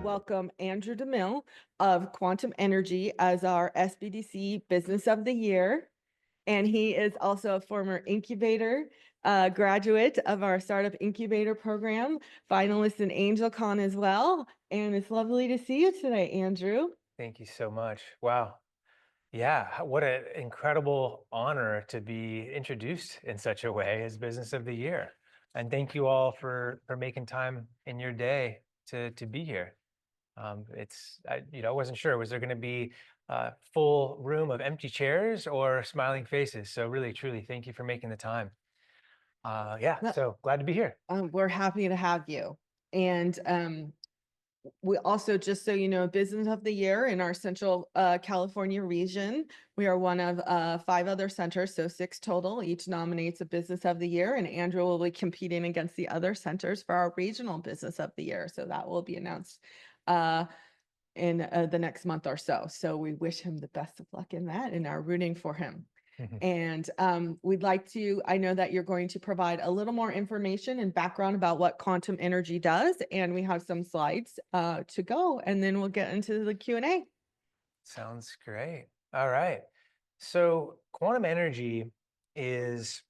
welcome Andrew DeMille of Quantum Energy as our SBDC Business of the Year. And he is also a former incubator graduate of our Startup Incubator program, finalist in AngelCon as well. And it's lovely to see you today, Andrew. Thank you so much. Wow. Yeah, what an incredible honor to be introduced in such a way as Business of the Year. And thank you all for making time in your day to be here. I wasn't sure, was there going to be a full room of empty chairs or smiling faces? So really, truly, thank you for making the time. Yeah, No, so glad to be here. We're happy to have you. And we also, just so you know, Business of the Year in our Central California region. We are one of 5 other centers, so 6 total. Each nominates a Business of the Year, and Andrew will be competing against the other centers for our regional Business of the Year. So that will be announced in the next month or so. So we wish him the best of luck in that and are rooting for him. And we'd like to, I know that you're going to provide a little more information and background about what quantum energy does. And we have some slides to go, and then we'll get into the Q&A. Sounds great. All right. So quantum energy is,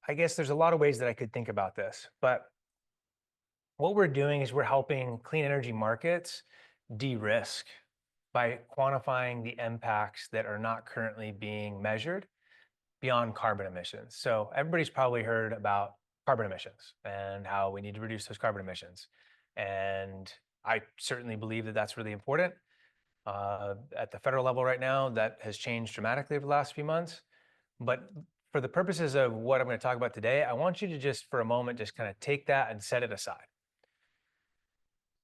I guess there's a lot of ways that I could think about this, but what we're doing is we're helping clean energy markets de-risk by quantifying the impacts that are not currently being measured beyond carbon emissions. So everybody's probably heard about carbon emissions and how we need to reduce those carbon emissions. And I certainly believe that that's really important. At the federal level right now, that has changed dramatically over the last few months. But for the purposes of what I'm going to talk about today, I want you to just for a moment, just kind of take that and set it aside.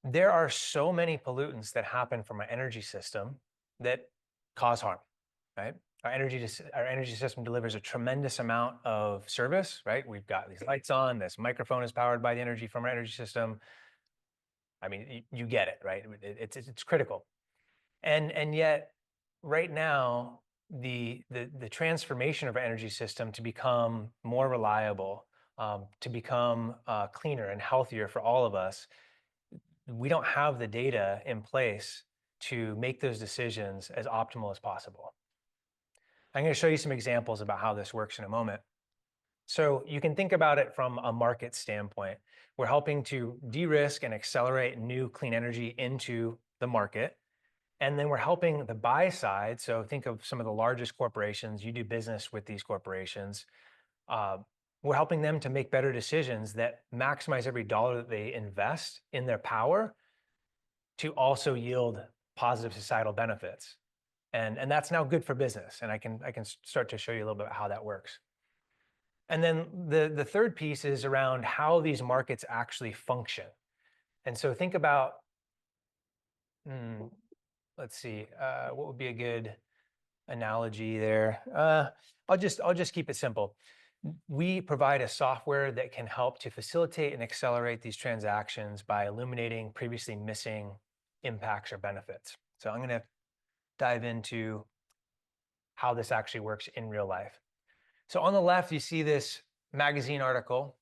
There are so many pollutants that happen from our energy system that cause harm, right? Our energy system delivers a tremendous amount of service, right? We've got these lights on, this microphone is powered by the energy from our energy system. I mean, you get it, right? It's critical. And yet right now, the transformation of our energy system to become more reliable, to become cleaner and healthier for all of us, we don't have the data in place to make those decisions as optimal as possible. I'm going to show you some examples about how this works in a moment. So you can think about it from a market standpoint. We're helping to de-risk and accelerate new clean energy into the market. And then we're helping the buy side. So think of some of the largest corporations. You do business with these corporations. We're helping them to make better decisions that maximize every dollar that they invest in their power to also yield positive societal benefits. And that's now good for business. And I can start to show you a little bit about how that works. And then the third piece is around how these markets actually function. And so think about, let's see, what would be a good analogy there? I'll just keep it simple. We provide a software that can help to facilitate and accelerate these transactions by illuminating previously missing impacts or benefits. So I'm going to dive into how this actually works in real life. So on the left, you see this magazine article.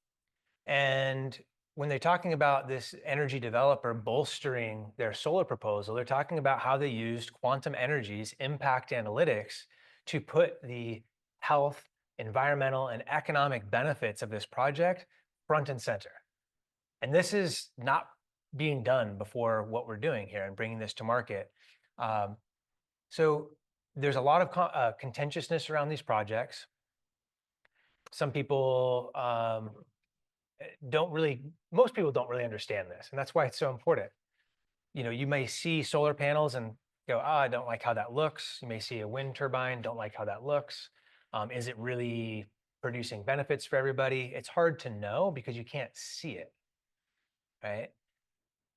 And when they're talking about this energy developer bolstering their solar proposal, they're talking about how they used quantum energy's impact analytics to put the health, environmental, and economic benefits of this project front and center. And this is not being done before what we're doing here and bringing this to market. So there's a lot of contentiousness around these projects. Some people most people don't really understand this, and that's why it's so important. You know, you may see solar panels and go, I don't like how that looks. You may see a wind turbine, don't like how that looks. Is it really producing benefits for everybody? It's hard to know because you can't see it, right?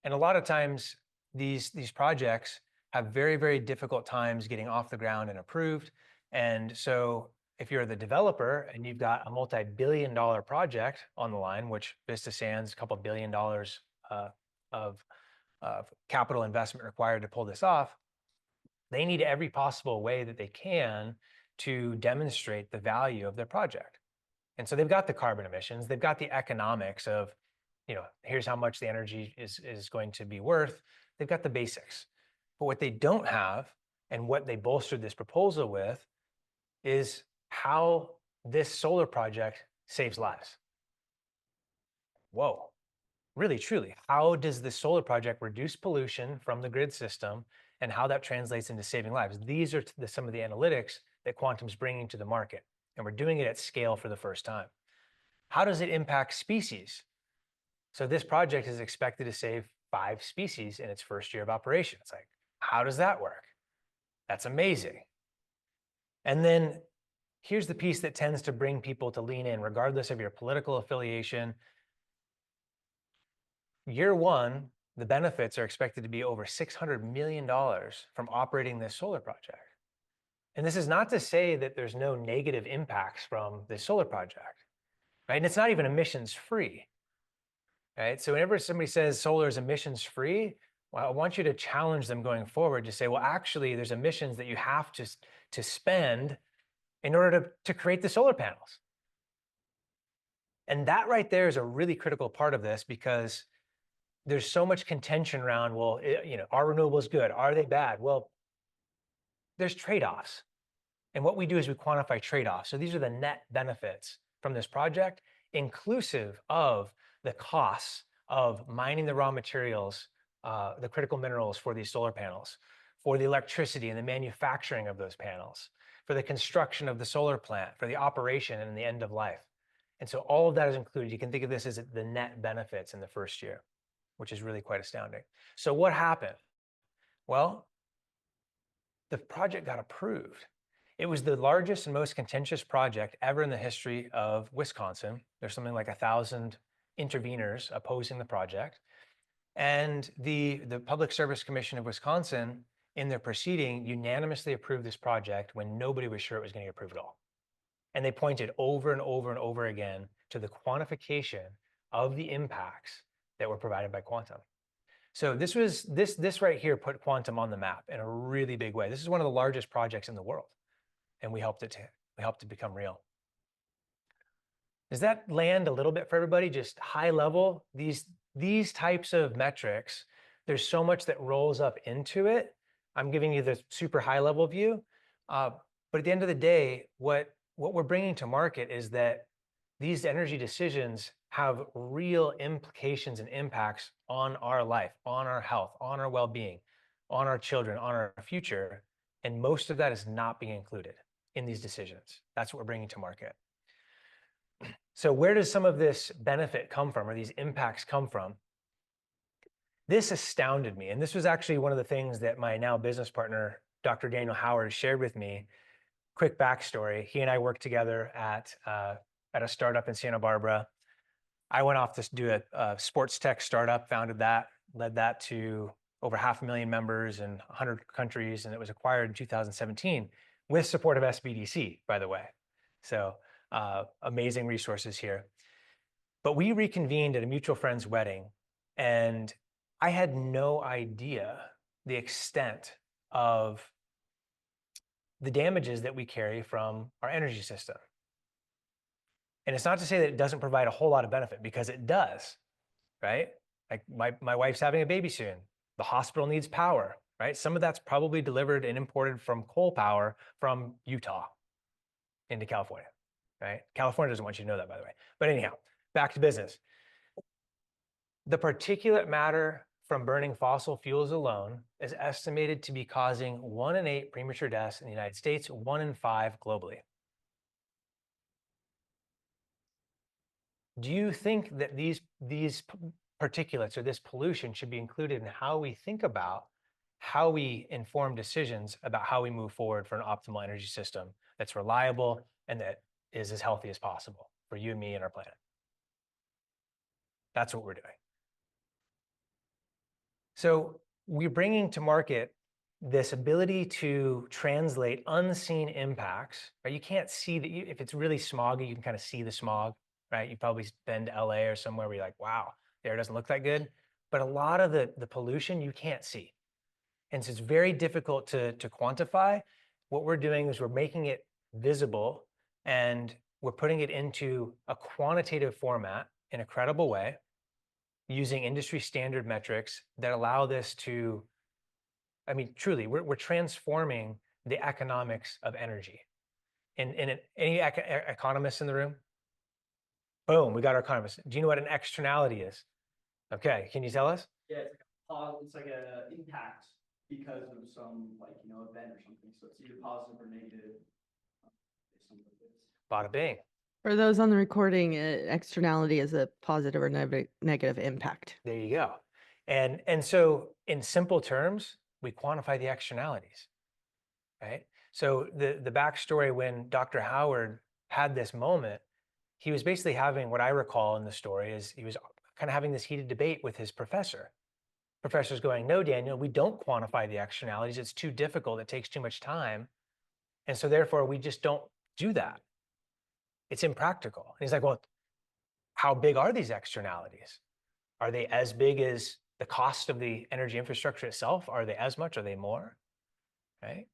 And a lot of times these projects have very, very difficult times getting off the ground and approved. And so if you're the developer and you've got a multi-billion-dollar project on the line, which Vista Sands, a couple $1 billion of capital investment required to pull this off, they need every possible way that they can to demonstrate the value of their project. And so they've got the carbon emissions, they've got the economics of here's how much the energy is going to be worth. They've got the basics. But what they don't have, and what they bolstered this proposal with, is how this solar project saves lives. Whoa, really, truly, how does this solar project reduce pollution from the grid system, and how that translates into saving lives? These are some of the analytics that Quantum's bringing to the market, and we're doing it at scale for the first time. How does it impact species? So this project is expected to save 5 species in its first year of operation. It's like, how does that work? That's amazing. And then here's the piece that tends to bring people to lean in, regardless of your political affiliation. Year one, the benefits are expected to be over $600 million from operating this solar project. And this is not to say that there's no negative impacts from this solar project, right? And it's not even emissions free, right? So whenever somebody says solar is emissions free, well, I want you to challenge them going forward to say, well, actually, there's emissions that you have to spend in order to create the solar panels. And that right there is a really critical part of this, because there's so much contention around, well, are renewables good? Are they bad? Well, there's trade-offs. And what we do is we quantify trade-offs. So these are the net benefits from this project, inclusive of the costs of mining the raw materials, the critical minerals for these solar panels, for the electricity and the manufacturing of those panels, for the construction of the solar plant, for the operation and the end of life. And so all of that is included. You can think of this as the net benefits in the first year, which is really quite astounding. So what happened? Well, the project got approved. It was the largest and most contentious project ever in the history of Wisconsin. There's something like 1,000 interveners opposing the project. And the Public Service Commission of Wisconsin, in their proceeding, unanimously approved this project when nobody was sure it was going to get approved at all. And they pointed over and over and over again to the quantification of the impacts that were provided by Quantum. So this right here put Quantum on the map in a really big way. This is one of the largest projects in the world, and we helped it become real. Does that land a little bit for everybody? Just high level, these types of metrics, there's so much that rolls up into it. I'm giving you the super high level view, but at the end of the day, what we're bringing to market is that these energy decisions have real implications and impacts on our life, on our health, on our well-being, on our children, on our future. And most of that is not being included in these decisions. That's what we're bringing to market. So where does some of this benefit come from, or these impacts come from? This astounded me. And this was actually one of the things that my now business partner, Dr. Daniel Howard, shared with me. Quick backstory. He and I worked together at a startup in Santa Barbara. I went off to do a sports tech startup, founded that, led that to over 500,000 members in 100 countries, and it was acquired in 2017 with support of SBDC, by the way. So amazing resources here. But we reconvened at a mutual friend's wedding, and I had no idea the extent of the damages that we carry from our energy system. And it's not to say that it doesn't provide a whole lot of benefit, because it does, right? Like my wife's having a baby soon. The hospital needs power, right? Some of that's probably delivered and imported from coal power from Utah into California, right? California doesn't want you to know that, by the way. But anyhow, back to business. The particulate matter from burning fossil fuels alone is estimated to be causing 1 in 8 premature deaths in the United States, 1 in 5 globally. Do you think that these particulates or this pollution should be included in how we think about how we inform decisions about how we move forward for an optimal energy system that's reliable and that is as healthy as possible for you and me and our planet? That's what we're doing. So we're bringing to market this ability to translate unseen impacts, right? You can't see that. If it's really smoggy, you can kind of see the smog, right? You've probably been to LA or somewhere where you're like, wow, the air doesn't look that good. But a lot of the pollution you can't see. And so it's very difficult to quantify. What we're doing is we're making it visible, and we're putting it into a quantitative format in a credible way. using industry standard metrics that allow this to, I mean, truly, we're transforming the economics of energy. And any economists in the room? Boom, we got our economists. Do you know what an externality is? Okay, can you tell us? Yeah, it's like a impact because of some event or something. So it's either positive or negative. Something like this. Bada bing. For those on the recording, externality is a positive or negative impact. There you go. And so in simple terms, we quantify the externalities, right? So the backstory when Dr. Howard had this moment, he was basically having, what I recall in the story is he was kind of having this heated debate with his professor. Professor's going, no, Daniel, we don't quantify the externalities. It's too difficult. It takes too much time. And so therefore we just don't do that. It's impractical. And he's like, well, how big are these externalities? Are they as big as the cost of the energy infrastructure itself? Are they as much? Are they more? Right?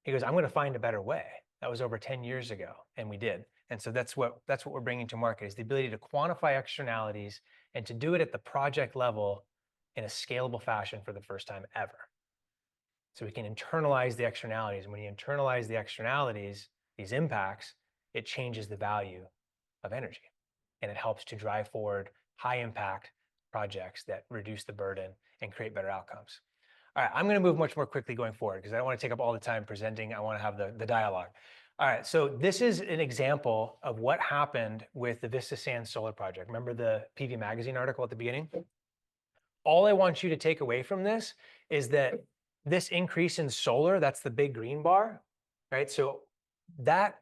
He goes, I'm going to find a better way. That was over 10 years ago, and we did. And so that's what we're bringing to market, is the ability to quantify externalities and to do it at the project level in a scalable fashion for the first time ever. So we can internalize the externalities. And when you internalize the externalities, these impacts, it changes the value of energy. And it helps to drive forward high impact projects that reduce the burden and create better outcomes. All right, I'm going to move much more quickly going forward because I don't want to take up all the time presenting. I want to have the dialogue. All right, so this is an example of what happened with the Vista Sands solar project. Remember the PV Magazine article at the beginning? All I want you to take away from this is that this increase in solar, that's the big green bar, right? So that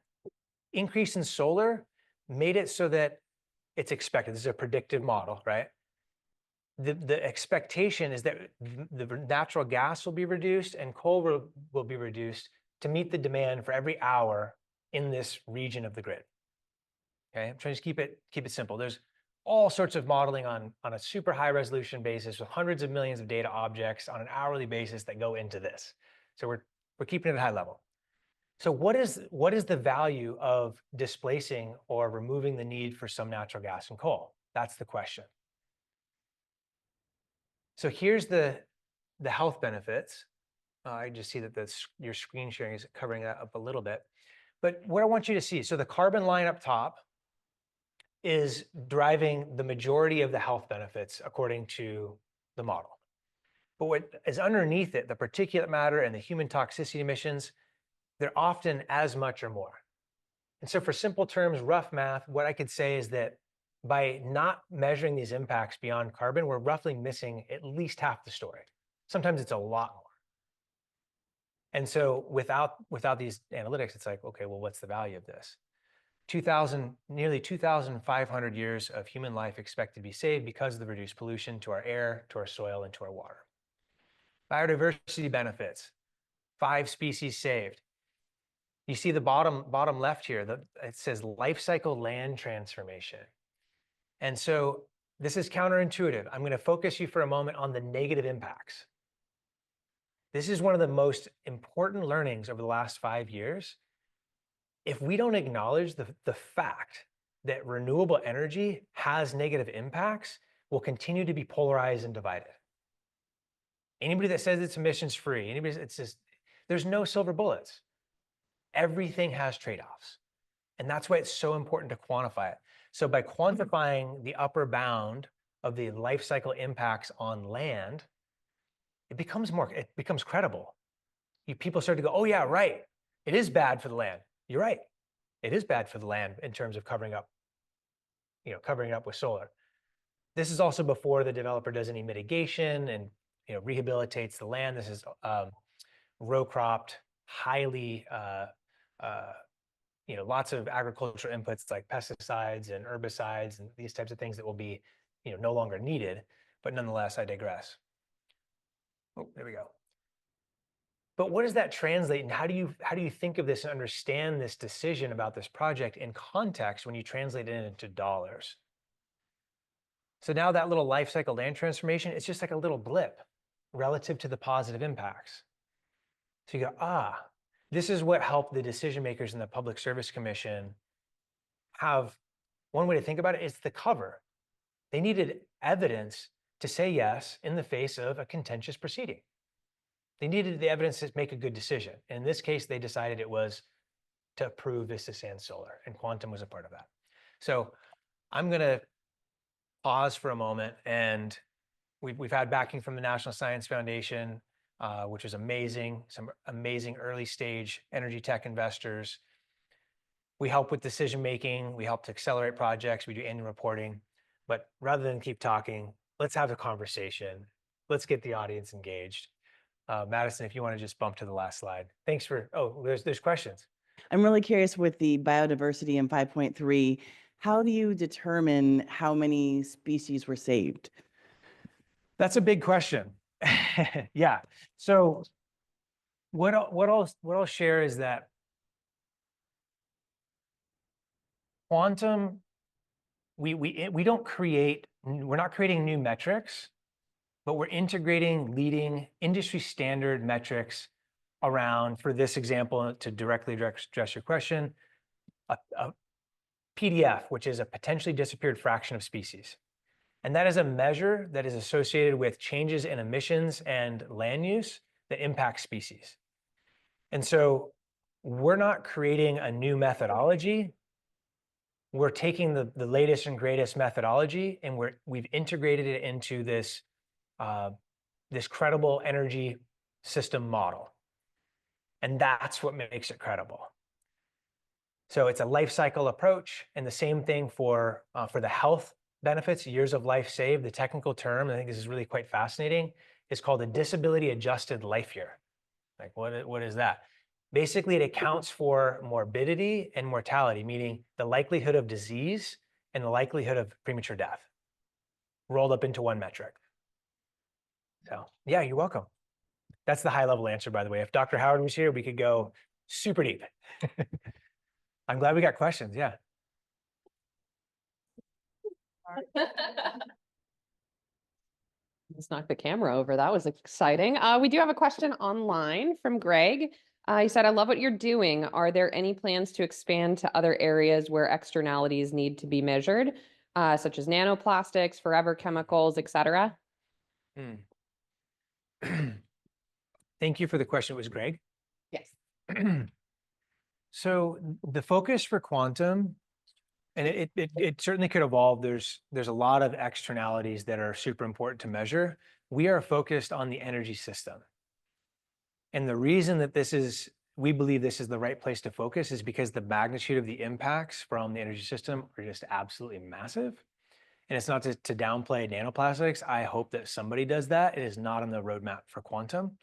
increase in solar made it so that it's expected. This is a predictive model, right? The expectation is that the natural gas will be reduced and coal will be reduced to meet the demand for every hour in this region of the grid. Okay, I'm trying to keep it simple. There's all sorts of modeling on a super high resolution basis with hundreds of millions of data objects on an hourly basis that go into this. So we're keeping it at a high level. So what is the value of displacing or removing the need for some natural gas and coal? That's the question. So here's the health benefits. I just see that your screen sharing is covering that up a little bit. But what I want you to see, so the carbon line up top is driving the majority of the health benefits according to the model. But what is underneath it, the particulate matter and the human toxicity emissions, they're often as much or more. And so for simple terms, rough math, what I could say is that by not measuring these impacts beyond carbon, we're roughly missing at least half the story. Sometimes it's a lot more. And so without these analytics, it's like, okay, well, what's the value of this? Nearly 2,500 years of human life expected to be saved because of the reduced pollution to our air, to our soil, and to our water. Biodiversity benefits, 5 species saved. You see the bottom left here, it says life cycle land transformation. And so this is counterintuitive. I'm going to focus you for a moment on the negative impacts. This is one of the most important learnings over the last 5 years. If we don't acknowledge the fact that renewable energy has negative impacts, we'll continue to be polarized and divided. Anybody that says it's emissions free, it's just, there's no silver bullets. Everything has trade-offs. And that's why it's so important to quantify it. So by quantifying the upper bound of the life cycle impacts on land, it becomes credible. People start to go, oh yeah, right. It is bad for the land. You're right. It is bad for the land in terms of covering up with solar. This is also before the developer does any mitigation and rehabilitates the land. This is row cropped, highly lots of agricultural inputs like pesticides and herbicides and these types of things that will be no longer needed. But nonetheless, I digress. Oh, there we go. But what does that translate, and how do you think of this and understand this decision about this project in context when you translate it into dollars? So now that little life cycle land transformation, it's just like a little blip relative to the positive impacts. So you go, this is what helped the decision makers in the Public Service Commission have one way to think about it is the cover. They needed evidence to say yes in the face of a contentious proceeding. They needed the evidence to make a good decision. In this case, they decided it was to approve Vista San Solar, and Quantum was a part of that. So I'm going to pause for a moment, and we've had backing from the National Science Foundation, which is amazing, some amazing early stage energy tech investors. We help with decision making, we help to accelerate projects, we do annual reporting. But rather than keep talking, let's have a conversation. Let's get the audience engaged. Madison, if you want to just bump to the last slide. Thanks for, there's questions. I'm really curious with the biodiversity in 5.3, how do you determine how many species were saved? That's a big question. Yeah. So what I'll share is that Quantum, we don't create, we're not creating new metrics, but we're integrating leading industry standard metrics around, for this example, to directly address your question, a PDF, which is a potentially disappeared fraction of species. And that is a measure that is associated with changes in emissions and land use that impact species. And so we're not creating a new methodology. We're taking the latest and greatest methodology, and we've integrated it into this, this credible energy system model. And that's what makes it credible. So it's a life cycle approach, and the same thing for the health benefits, years of life saved. The technical term, I think this is really quite fascinating, is called a disability adjusted life year. Like what is that? Basically, it accounts for morbidity and mortality, meaning the likelihood of disease and the likelihood of premature death rolled up into one metric. So yeah, you're welcome. That's the high level answer, by the way. If Dr. Howard was here, we could go super deep. I'm glad we got questions. Yeah. Let's knock the camera over. That was exciting. We do have a question online from Greg. He said, I love what you're doing. Are there any plans to expand to other areas where externalities need to be measured, such as nanoplastics, forever chemicals, et cetera? Thank you for the question. It was Greg. Yes. So the focus for Quantum, and it certainly could evolve. There's a lot of externalities that are super important to measure. We are focused on the energy system. And the reason that we believe this is the right place to focus is because the magnitude of the impacts from the energy system are just absolutely massive. And it's not to downplay nanoplastics. I hope that somebody does that. It is not on the roadmap for Quantum.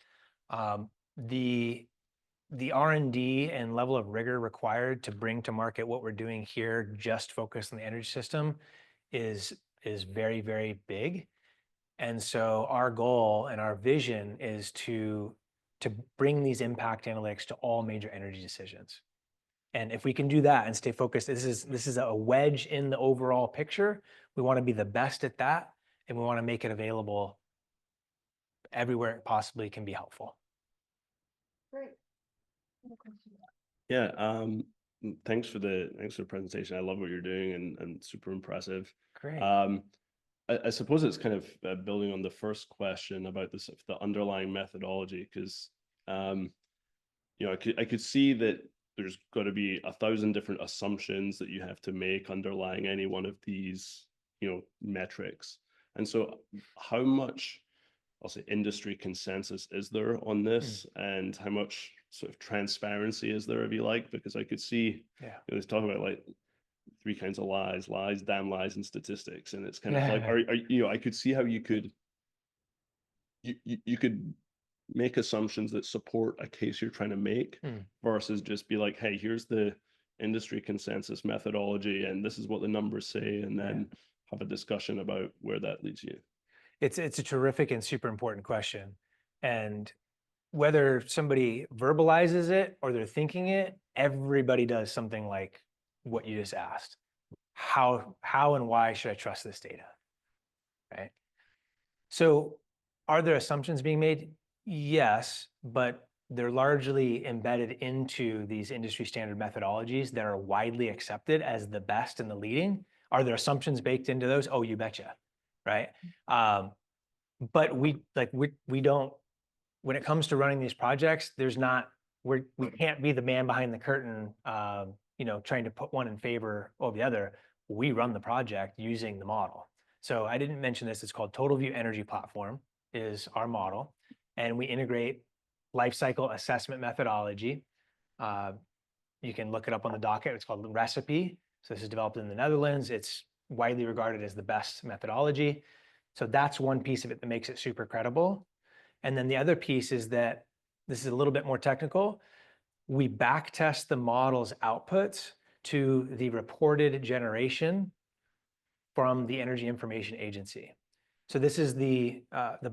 The R&D and level of rigor required to bring to market what we're doing here, just focused on the energy system, is very, very big. And so our goal and our vision is to bring these impact analytics to all major energy decisions. And if we can do that and stay focused, this is a wedge in the overall picture. We want to be the best at that, and we want to make it available everywhere it possibly can be helpful. Great. Yeah, thanks for the presentation. I love what you're doing and super impressive. Great. I suppose it's kind of building on the first question about the underlying methodology, because you know, I could see that there's got to be 1,000 different assumptions that you have to make underlying any one of these, you know, metrics. And so how much, I'll say, industry consensus is there on this, and how much sort of transparency is there, if you like? Because I could see, you know, let's talk about like 3 kinds of lies, damn lies, and statistics. And it's kind of like, you know, I could see how you could make assumptions that support a case you're trying to make, versus just be like, hey, here's the industry consensus methodology, and this is what the numbers say, and then have a discussion about where that leads you. It's a terrific and super important question. And whether somebody verbalizes it or they're thinking it, everybody does something like what you just asked. How and why should I trust this data? Right? So are there assumptions being made? Yes, but they're largely embedded into these industry standard methodologies that are widely accepted as the best and the leading. Are there assumptions baked into those? Oh, you betcha. right? But we don't, when it comes to running these projects, we can't be the man behind the curtain, trying to put one in favor of the other. We run the project using the model. So I didn't mention this, it's called Total View Energy Platform is our model. And we integrate life cycle assessment methodology. You can look it up on the docket. It's called Recipe. So this is developed in the Netherlands. It's widely regarded as the best methodology. So that's one piece of it that makes it super credible. And then the other piece is that this is a little bit more technical. We back test the model's outputs to the reported generation from the Energy Information Agency. So this is the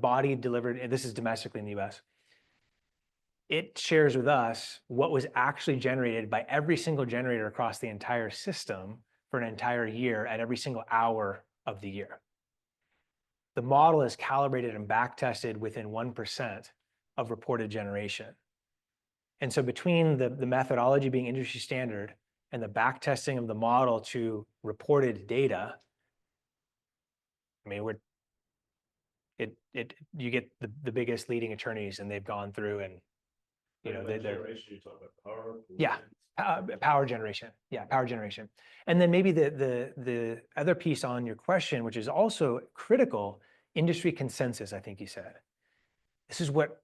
body delivered, and this is domestically in the US. It shares with us what was actually generated by every single generator across the entire system for an entire year at every single hour of the year. The model is calibrated and back tested within 1% of reported generation. And so between the methodology being industry standard and the back testing of the model to reported data, I mean, you get the biggest leading attorneys, and they've gone through and, they're generation, you talk about power. Yeah, power generation. Yeah, power generation. And then maybe the other piece on your question, which is also critical, industry consensus, I think you said. This is what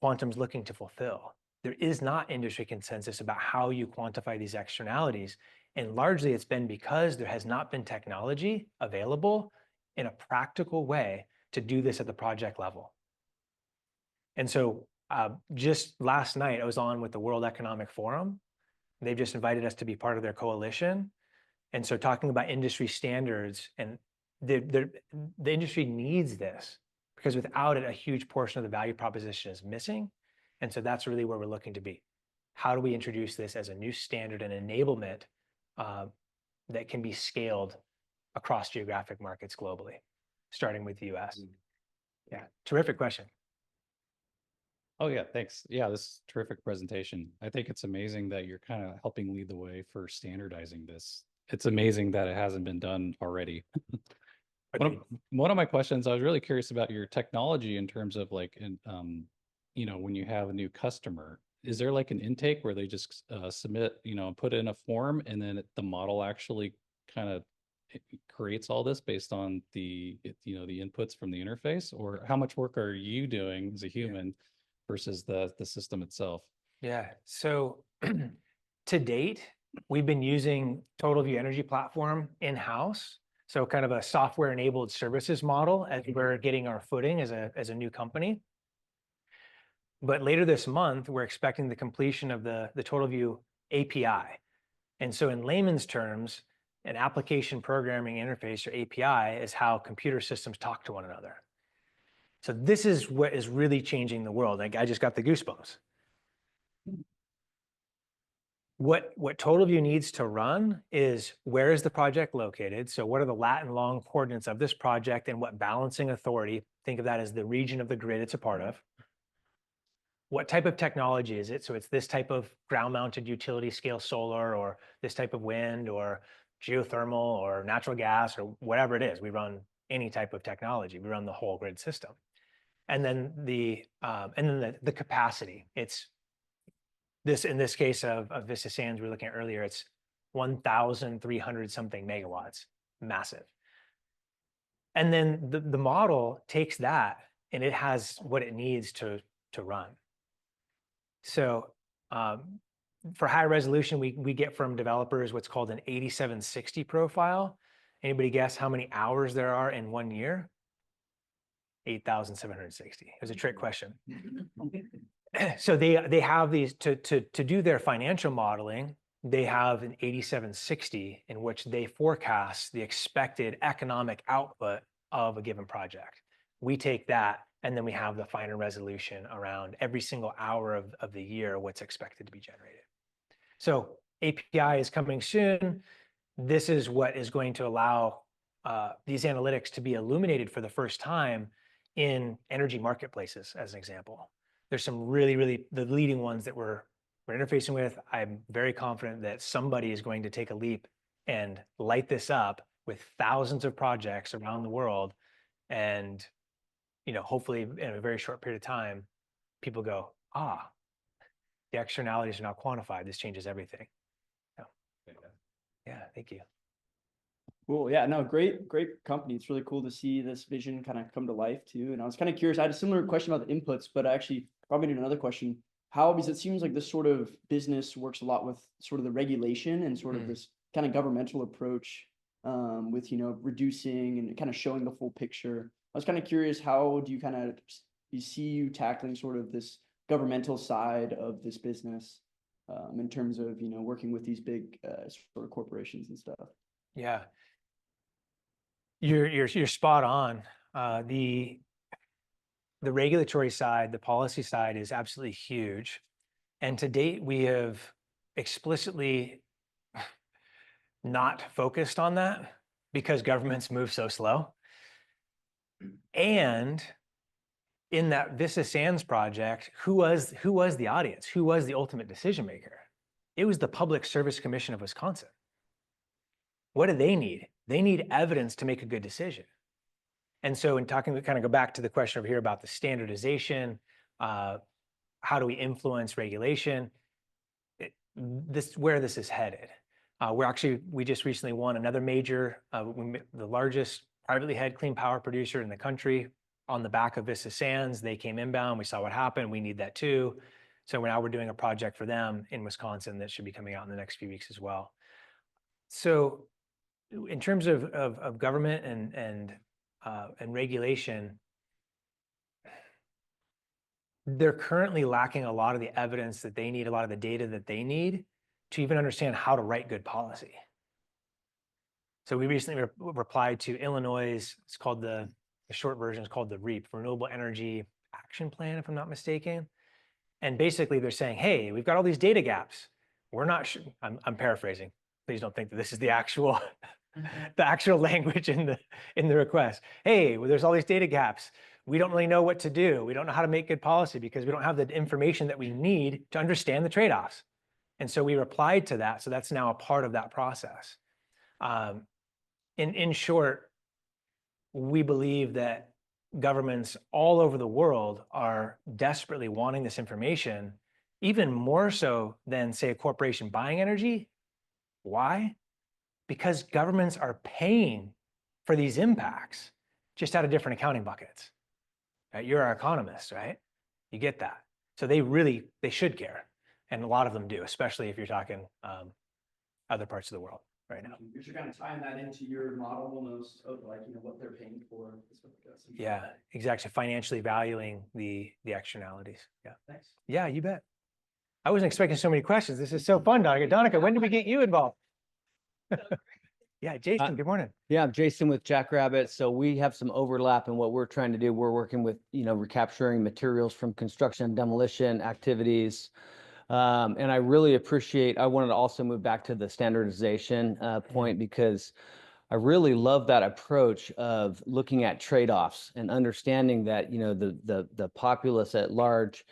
Quantum's looking to fulfill. There is not industry consensus about how you quantify these externalities. And largely it's been because there has not been technology available in a practical way to do this at the project level. And so just last night, I was on with the World Economic Forum. They've just invited us to be part of their coalition. And so talking about industry standards, and the industry needs this, because without it, a huge portion of the value proposition is missing. And so that's really where we're looking to be. How do we introduce this as a new standard and enablement that can be scaled across geographic markets globally, starting with the US? Yeah, terrific question. Oh yeah, thanks. Yeah, this is a terrific presentation. I think it's amazing that you're kind of helping lead the way for standardizing this. It's amazing that it hasn't been done already. One of my questions, I was really curious about your technology in terms of like, when you have a new customer, is there like an intake where they just submit, put in a form, and then the model actually kind of creates all this based on the inputs from the interface? Or how much work are you doing as a human versus the system itself? Yeah, so to date, we've been using Total View Energy Platform in-house. So kind of a software-enabled services model as we're getting our footing as a new company. But later this month, we're expecting the completion of the Total View API. And so in layman's terms, an application programming interface, or API, is how computer systems talk to one another. So this is what is really changing the world. Like, I just got the goosebumps. What Total View needs to run is, where is the project located? So what are the lat and long coordinates of this project, and what balancing authority, think of that as the region of the grid it's a part of. What type of technology is it? So it's this type of ground-mounted utility scale solar, or this type of wind, or geothermal, or natural gas, or whatever it is. We run any type of technology. We run the whole grid system. And then the capacity. It's this, in this case of Vista Sands we were looking at earlier, it's 1,300 something megawatts, massive. And then the model takes that, and it has what it needs to run. So for high resolution, we get from developers what's called an 8760 profile. Anybody guess how many hours there are in 1 year? 8,760. It was a trick question. So they have these to do their financial modeling. They have an 8760 in which they forecast the expected economic output of a given project. We take that, and then we have the finer resolution around every single hour of the year, what's expected to be generated. So API is coming soon. This is what is going to allow these analytics to be illuminated for the first time in energy marketplaces, as an example. There's some really, the leading ones that we're interfacing with. I'm very confident that somebody is going to take a leap and light this up with thousands of projects around the world And, hopefully in a very short period of time, people go, the externalities are now quantified. This changes everything. So, yeah, thank you. Cool. Yeah, no, great company. It's really cool to see this vision kind of come to life too. And I was kind of curious. I had a similar question about the inputs, but I actually probably need another question. Because it seems like this sort of business works a lot with sort of the regulation and sort of this kind of governmental approach with, reducing and kind of showing the full picture. I was kind of curious, how do you see you tackling sort of this governmental side of this business in terms of, working with these big sort of corporations and stuff? Yeah. You're spot on. The regulatory side, the policy side is absolutely huge. And to date, we have explicitly not focused on that because governments move so slow. And in that Vista Sands project, who was the audience? Who was the ultimate decision maker? It was the Public Service Commission of Wisconsin. What do they need? They need evidence to make a good decision. And so in talking, we kind of go back to the question over here about the standardization, how do we influence regulation? Where this is headed. We just recently won another major, the largest privately held clean power producer in the country on the back of Vista Sands. They came inbound, we saw what happened, we need that too. So now we're doing a project for them in Wisconsin that should be coming out in the next few weeks as well. So in terms of government and regulation, they're currently lacking a lot of the evidence that they need, a lot of the data that they need to even understand how to write good policy. So we recently replied to Illinois', it's called the short version is called the REAP, Renewable Energy Action Plan, if I'm not mistaken. And basically they're saying, hey, we've got all these data gaps. We're not sure, I'm paraphrasing. Please don't think that this is the actual the actual language in the request. Hey, well, there's all these data gaps. We don't really know what to do. We don't know how to make good policy because we don't have the information that we need to understand the trade-offs. And so we replied to that. So that's now a part of that process. In short, we believe that governments all over the world are desperately wanting this information, even more so than, say, a corporation buying energy. Why? Because governments are paying for these impacts just out of different accounting buckets. Right? You're our economist, right? You get that. So they should care. And a lot of them do, especially if you're talking other parts of the world right now. You're kind of tying that into your model almost of what they're paying for. Yeah, exactly. Financially valuing the externalities. Yeah. Thanks. Yeah, you bet. I wasn't expecting so many questions. This is so fun, Donica. Donica, when did we get you involved? Yeah, Jason, good morning. Yeah, I'm Jason with Jackrabbit. So we have some overlap in what we're trying to do. We're working with, recapturing materials from construction and demolition activities. And I really appreciate, I wanted to also move back to the standardization point because I really love that approach of looking at trade-offs and understanding that, the populace at large,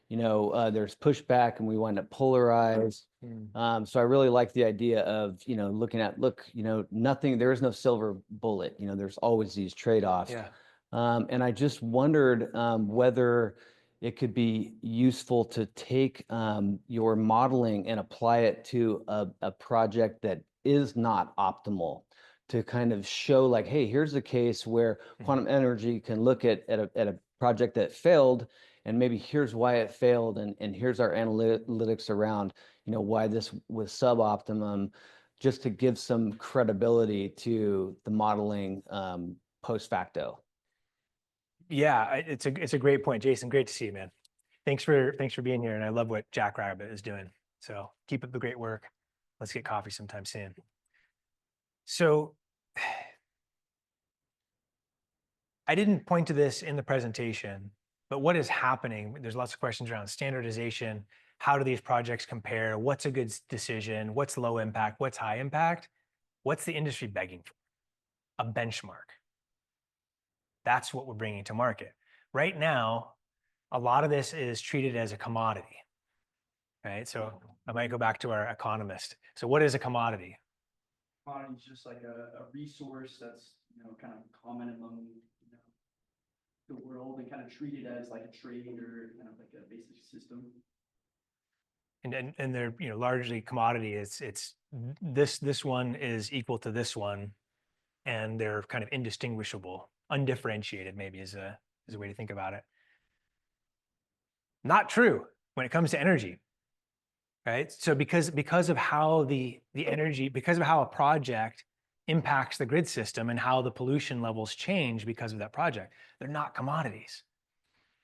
there's pushback and we wind up polarized. So I really like the idea of, looking at, nothing, there is no silver bullet, there's always these trade-offs. Yeah. And I just wondered whether it could be useful to take your modeling and apply it to a project that is not optimal, to kind of show like, hey, here's a case where quantum energy can look at a project that failed, and maybe here's why it failed, and here's our analytics around, why this was suboptimum, just to give some credibility to the modeling post facto. Yeah, it's a great point, Jason. Great to see you, man. Thanks for being here, and I love what Jackrabbit is doing. So keep up the great work. Let's get coffee sometime soon. So I didn't point to this in the presentation, but what is happening? There's lots of questions around standardization. How do these projects compare? What's a good decision? What's low impact? What's high impact? What's the industry begging for? A benchmark. That's what we're bringing to market. Right now, a lot of this is treated as a commodity, right? So I might go back to our economist. So what is a commodity? Commodity is just like a resource that's kind of common among the world and kind of treat it as like a trade or kind of like a basic system. And they're, you know, largely commodity. It's this one is equal to this one, and they're kind of indistinguishable, undifferentiated, maybe is a way to think about it. Not true when it comes to energy, right? So because of how the energy, because of how a project impacts the grid system and how the pollution levels change because of that project, they're not commodities.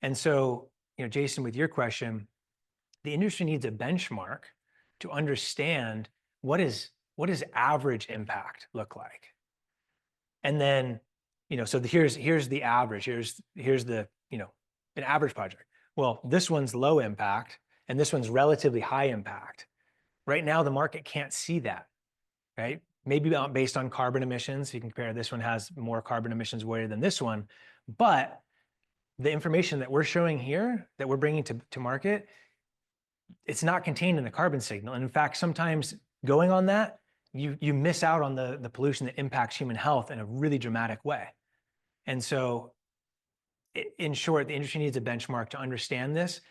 And so, you know, Jason, with your question, the industry needs a benchmark to understand what does average impact look like. And then, you know, so here's the average, here's the, you know, an average project. Well, this one's low impact and this one's relatively high impact. Right now, the market can't see that, right? Maybe based on carbon emissions, you can compare this one has more carbon emissions weighted than this one, but the information that we're showing here, that we're bringing to market, it's not contained in the carbon signal. And in fact, sometimes going on that, you miss out on the pollution that impacts human health in a really dramatic way. And so in short, the industry needs a benchmark to understand this.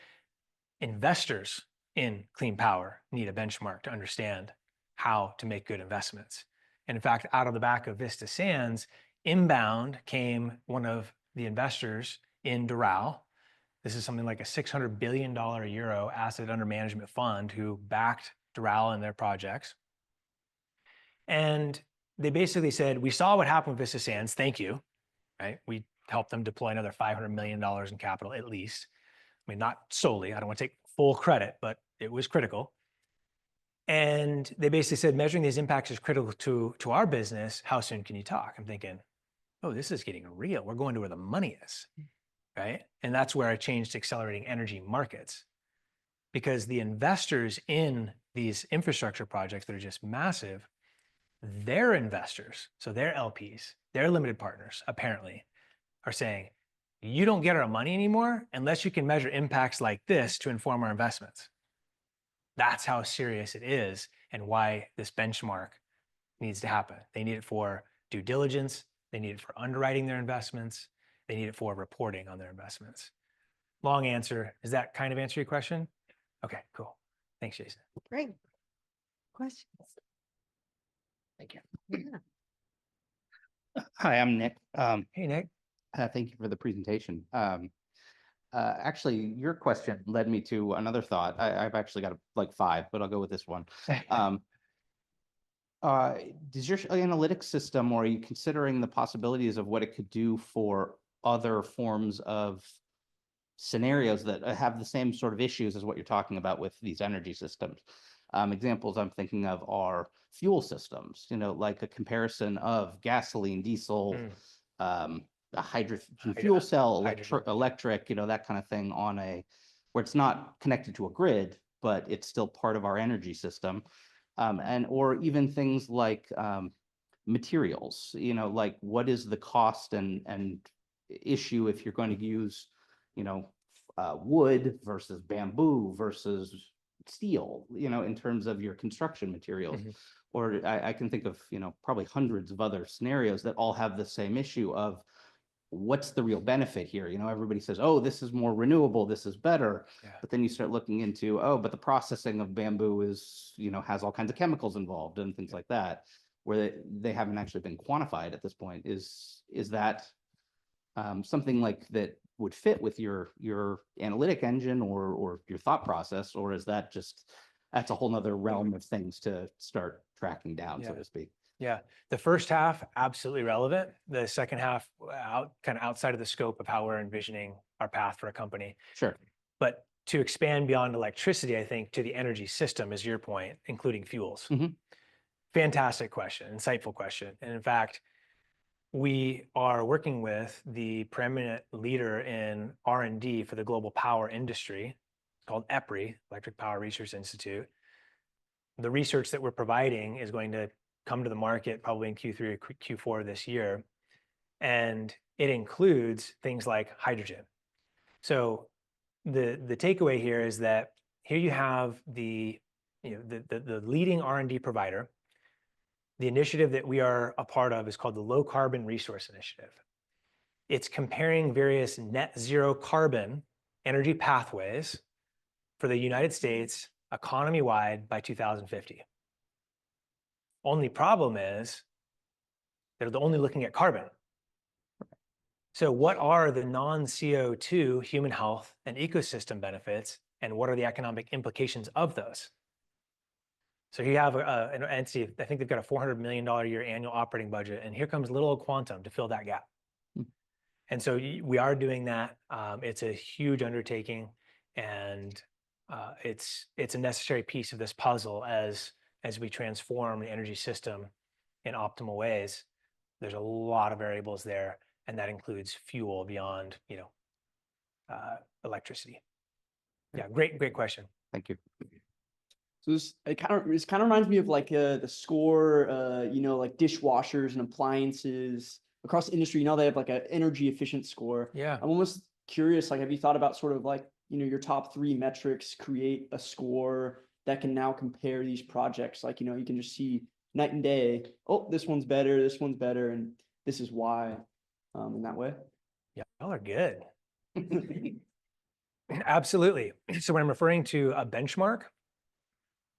Investors in clean power need a benchmark to understand how to make good investments. And in fact, out of the back of Vista Sands, inbound came one of the investors in Doral. This is something like a $600 billion euro asset under management fund who backed Doral and their projects. And they basically said, we saw what happened with Vista Sands, thank you, right? We helped them deploy another $500 million in capital at least. I mean, not solely, I don't want to take full credit, but it was critical. And they basically said, measuring these impacts is critical to our business. How soon can you talk? I'm thinking, oh, this is getting real. We're going to where the money is, right? And that's where I changed to accelerating energy markets, because the investors in these infrastructure projects that are just massive, their investors, so their LPs, their limited partners, apparently, are saying, you don't get our money anymore unless you can measure impacts like this to inform our investments. That's how serious it is and why this benchmark needs to happen. They need it for due diligence. They need it for underwriting their investments. They need it for reporting on their investments. Long answer. Does that kind of answer your question? Okay, cool. Thanks, Jason. Great. Questions? Thank you. Yeah. Hi, I'm Nick. Hey, Nick. Thank you for the presentation. Actually, your question led me to another thought. I've actually got like 5, but I'll go with this one. Does your analytics system, or are you considering the possibilities of what it could do for other forms of scenarios that have the same sort of issues as what you're talking about with these energy systems? Examples I'm thinking of are fuel systems, you know, like a comparison of gasoline, diesel, a hydrogen fuel cell, electric, you know, that kind of thing on where it's not connected to a grid, but it's still part of our energy system. Or even things like materials, you know, like what is the cost and issue if you're going to use, you know, wood versus bamboo versus steel, you know, in terms of your construction materials. Or I can think of, you know, probably hundreds of other scenarios that all have the same issue of what's the real benefit here? You know, everybody says, oh, this is more renewable, this is better. Yeah. But then you start looking into, oh, but the processing of bamboo is, you know, has all kinds of chemicals involved and things like that, where they haven't actually been quantified at this point. Is that something like that would fit with your analytic engine or your thought process, or is that just, that's a whole nother realm of things to start tracking down, so to speak? Yeah, the first half, absolutely relevant. The second half, kind of outside of the scope of how we're envisioning our path for a company. Sure. But to expand beyond electricity, I think, to the energy system is your point, including fuels. Fantastic question, insightful question. And in fact, we are working with the preeminent leader in R&D for the global power industry, called EPRI, Electric Power Research Institute. The research that we're providing is going to come to the market probably in Q3 or Q4 this year. And it includes things like hydrogen. So the takeaway here is that here you have the leading R&D provider. The initiative that we are a part of is called the Low Carbon Resource Initiative. it's comparing various net zero carbon energy pathways for the United States economy-wide by 2050. Only problem is they're only looking at carbon. So what are the non-CO2 human health and ecosystem benefits, and what are the economic implications of those? So you have an entity, I think they've got a $400 million a year annual operating budget, and here comes little old Quantum to fill that gap. And so we are doing that. It's a huge undertaking, and it's a necessary piece of this puzzle as we transform the energy system in optimal ways. There's a lot of variables there, and that includes fuel beyond, electricity. Yeah, great question. Thank you. So this kind of reminds me of like the score, like dishwashers and appliances across the industry. They have like an energy efficient score. Yeah. I'm almost curious, like, have you thought about sort of like, your top 3 metrics, create a score that can now compare these projects? Like, you can just see night and day. Oh, this one's better, and this is why, in that way. Yeah, y'all are good. Absolutely. So when I'm referring to a benchmark,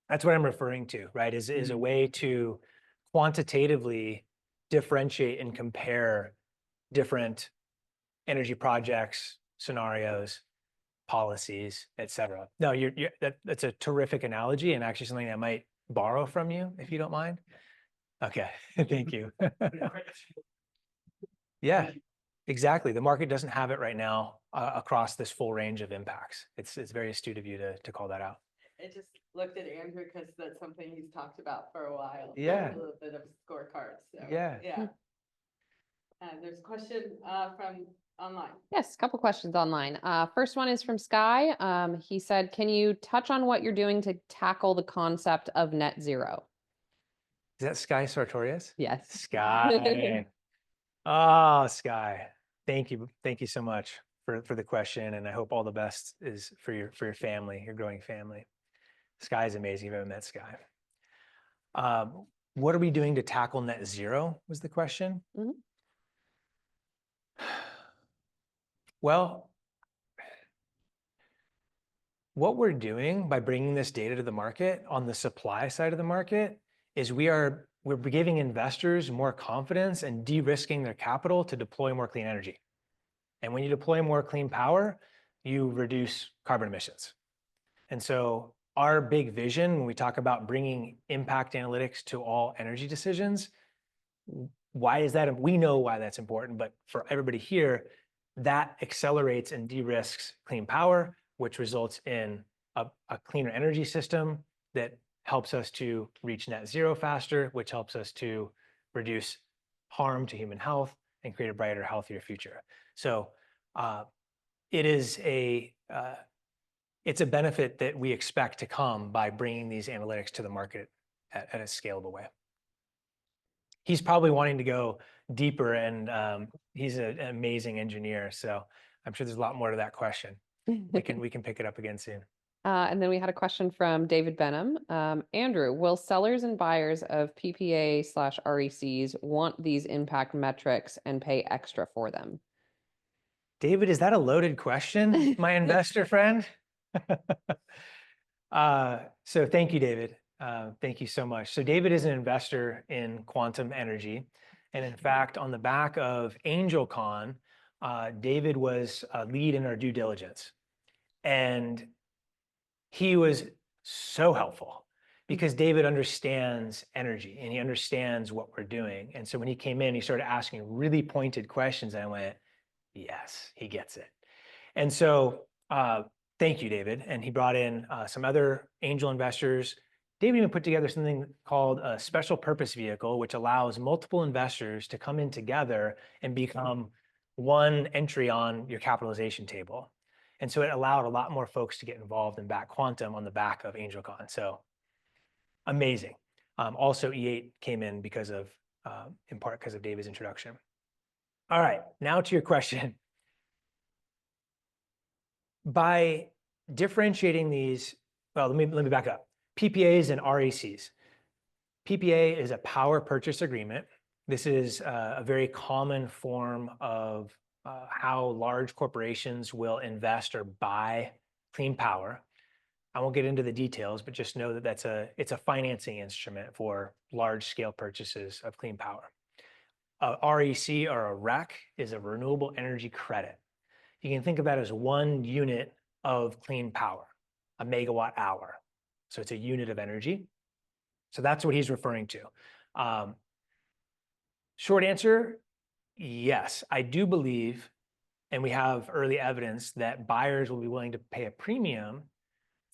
that's what I'm referring to, right? Is a way to quantitatively differentiate and compare different energy projects, scenarios, policies, et cetera. No, that's a terrific analogy, and actually something I might borrow from you, if you don't mind. Okay, thank you. Yeah, exactly. The market doesn't have it right now across this full range of impacts. It's very astute of you to call that out. I just looked at Andrew because that's something he's talked about for a while. Yeah. A little bit of scorecards. So, Yeah. Yeah. There's a question from online. Yes, a couple questions online. First one is from Sky. He said, can you touch on what you're doing to tackle the concept of net zero? Is that Sky Sartorius? Yes. Sky. Oh, Sky. Thank you. Thank you so much for the question. And I hope all the best is for your family, your growing family. Sky is amazing. You've ever met Sky. What are we doing to tackle net zero was the question. Mm-hmm. Well, what we're doing by bringing this data to the market on the supply side of the market is we're giving investors more confidence and de-risking their capital to deploy more clean energy. And when you deploy more clean power, you reduce carbon emissions. And so our big vision when we talk about bringing impact analytics to all energy decisions, why is that? We know why that's important, but for everybody here, that accelerates and de-risks clean power, which results in a cleaner energy system that helps us to reach net zero faster, which helps us to reduce harm to human health and create a brighter, healthier future. So it's a benefit that we expect to come by bringing these analytics to the market at a scalable way. He's probably wanting to go deeper, and he's an amazing engineer. So I'm sure there's a lot more to that question. We can pick it up again soon. And then we had a question from David Benham. Andrew, will sellers and buyers of PPA/RECs want these impact metrics and pay extra for them? David, is that a loaded question, my investor friend? So thank you, David. Thank you so much. So David is an investor in Quantum Energy. And in fact, on the back of AngelCon, David was a lead in our due diligence. And he was so helpful because David understands energy and he understands what we're doing. And so when he came in, he started asking really pointed questions. And I went, yes, he gets it. And so thank you, David. And he brought in some other angel investors. David even put together something called a special purpose vehicle, which allows multiple investors to come in together and become one entry on your capitalization table. And so it allowed a lot more folks to get involved in back Quantum on the back of AngelCon. So amazing. Also, E8 came in because of, in part because of David's introduction. All right, now to your question. By differentiating these, well, let me back up. PPAs and RECs. PPA is a power purchase agreement. This is a very common form of how large corporations will invest or buy clean power. I won't get into the details, but just know that it's a financing instrument for large scale purchases of clean power. A REC or a REC is a renewable energy credit. You can think of that as 1 unit of clean power, a megawatt hour. So it's a unit of energy. So that's what he's referring to. Short answer, yes, I do believe, and we have early evidence that buyers will be willing to pay a premium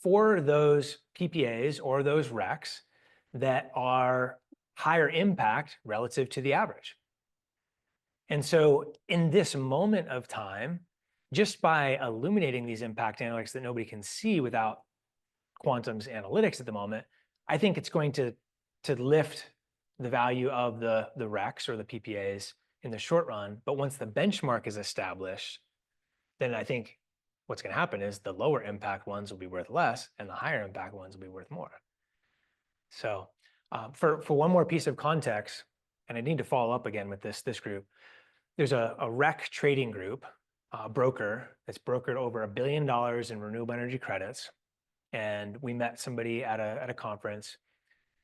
for those PPAs or those RECs that are higher impact relative to the average. And so in this moment of time, just by illuminating these impact analytics that nobody can see without Quantum's analytics at the moment, I think it's going to lift the value of the RECs or the PPAs in the short run. But once the benchmark is established, then I think what's going to happen is the lower impact ones will be worth less and the higher impact ones will be worth more. So for one more piece of context, and I need to follow up again with this group, there's a REC trading group, broker that's brokered over $1 billion in renewable energy credits. And we met somebody at a conference,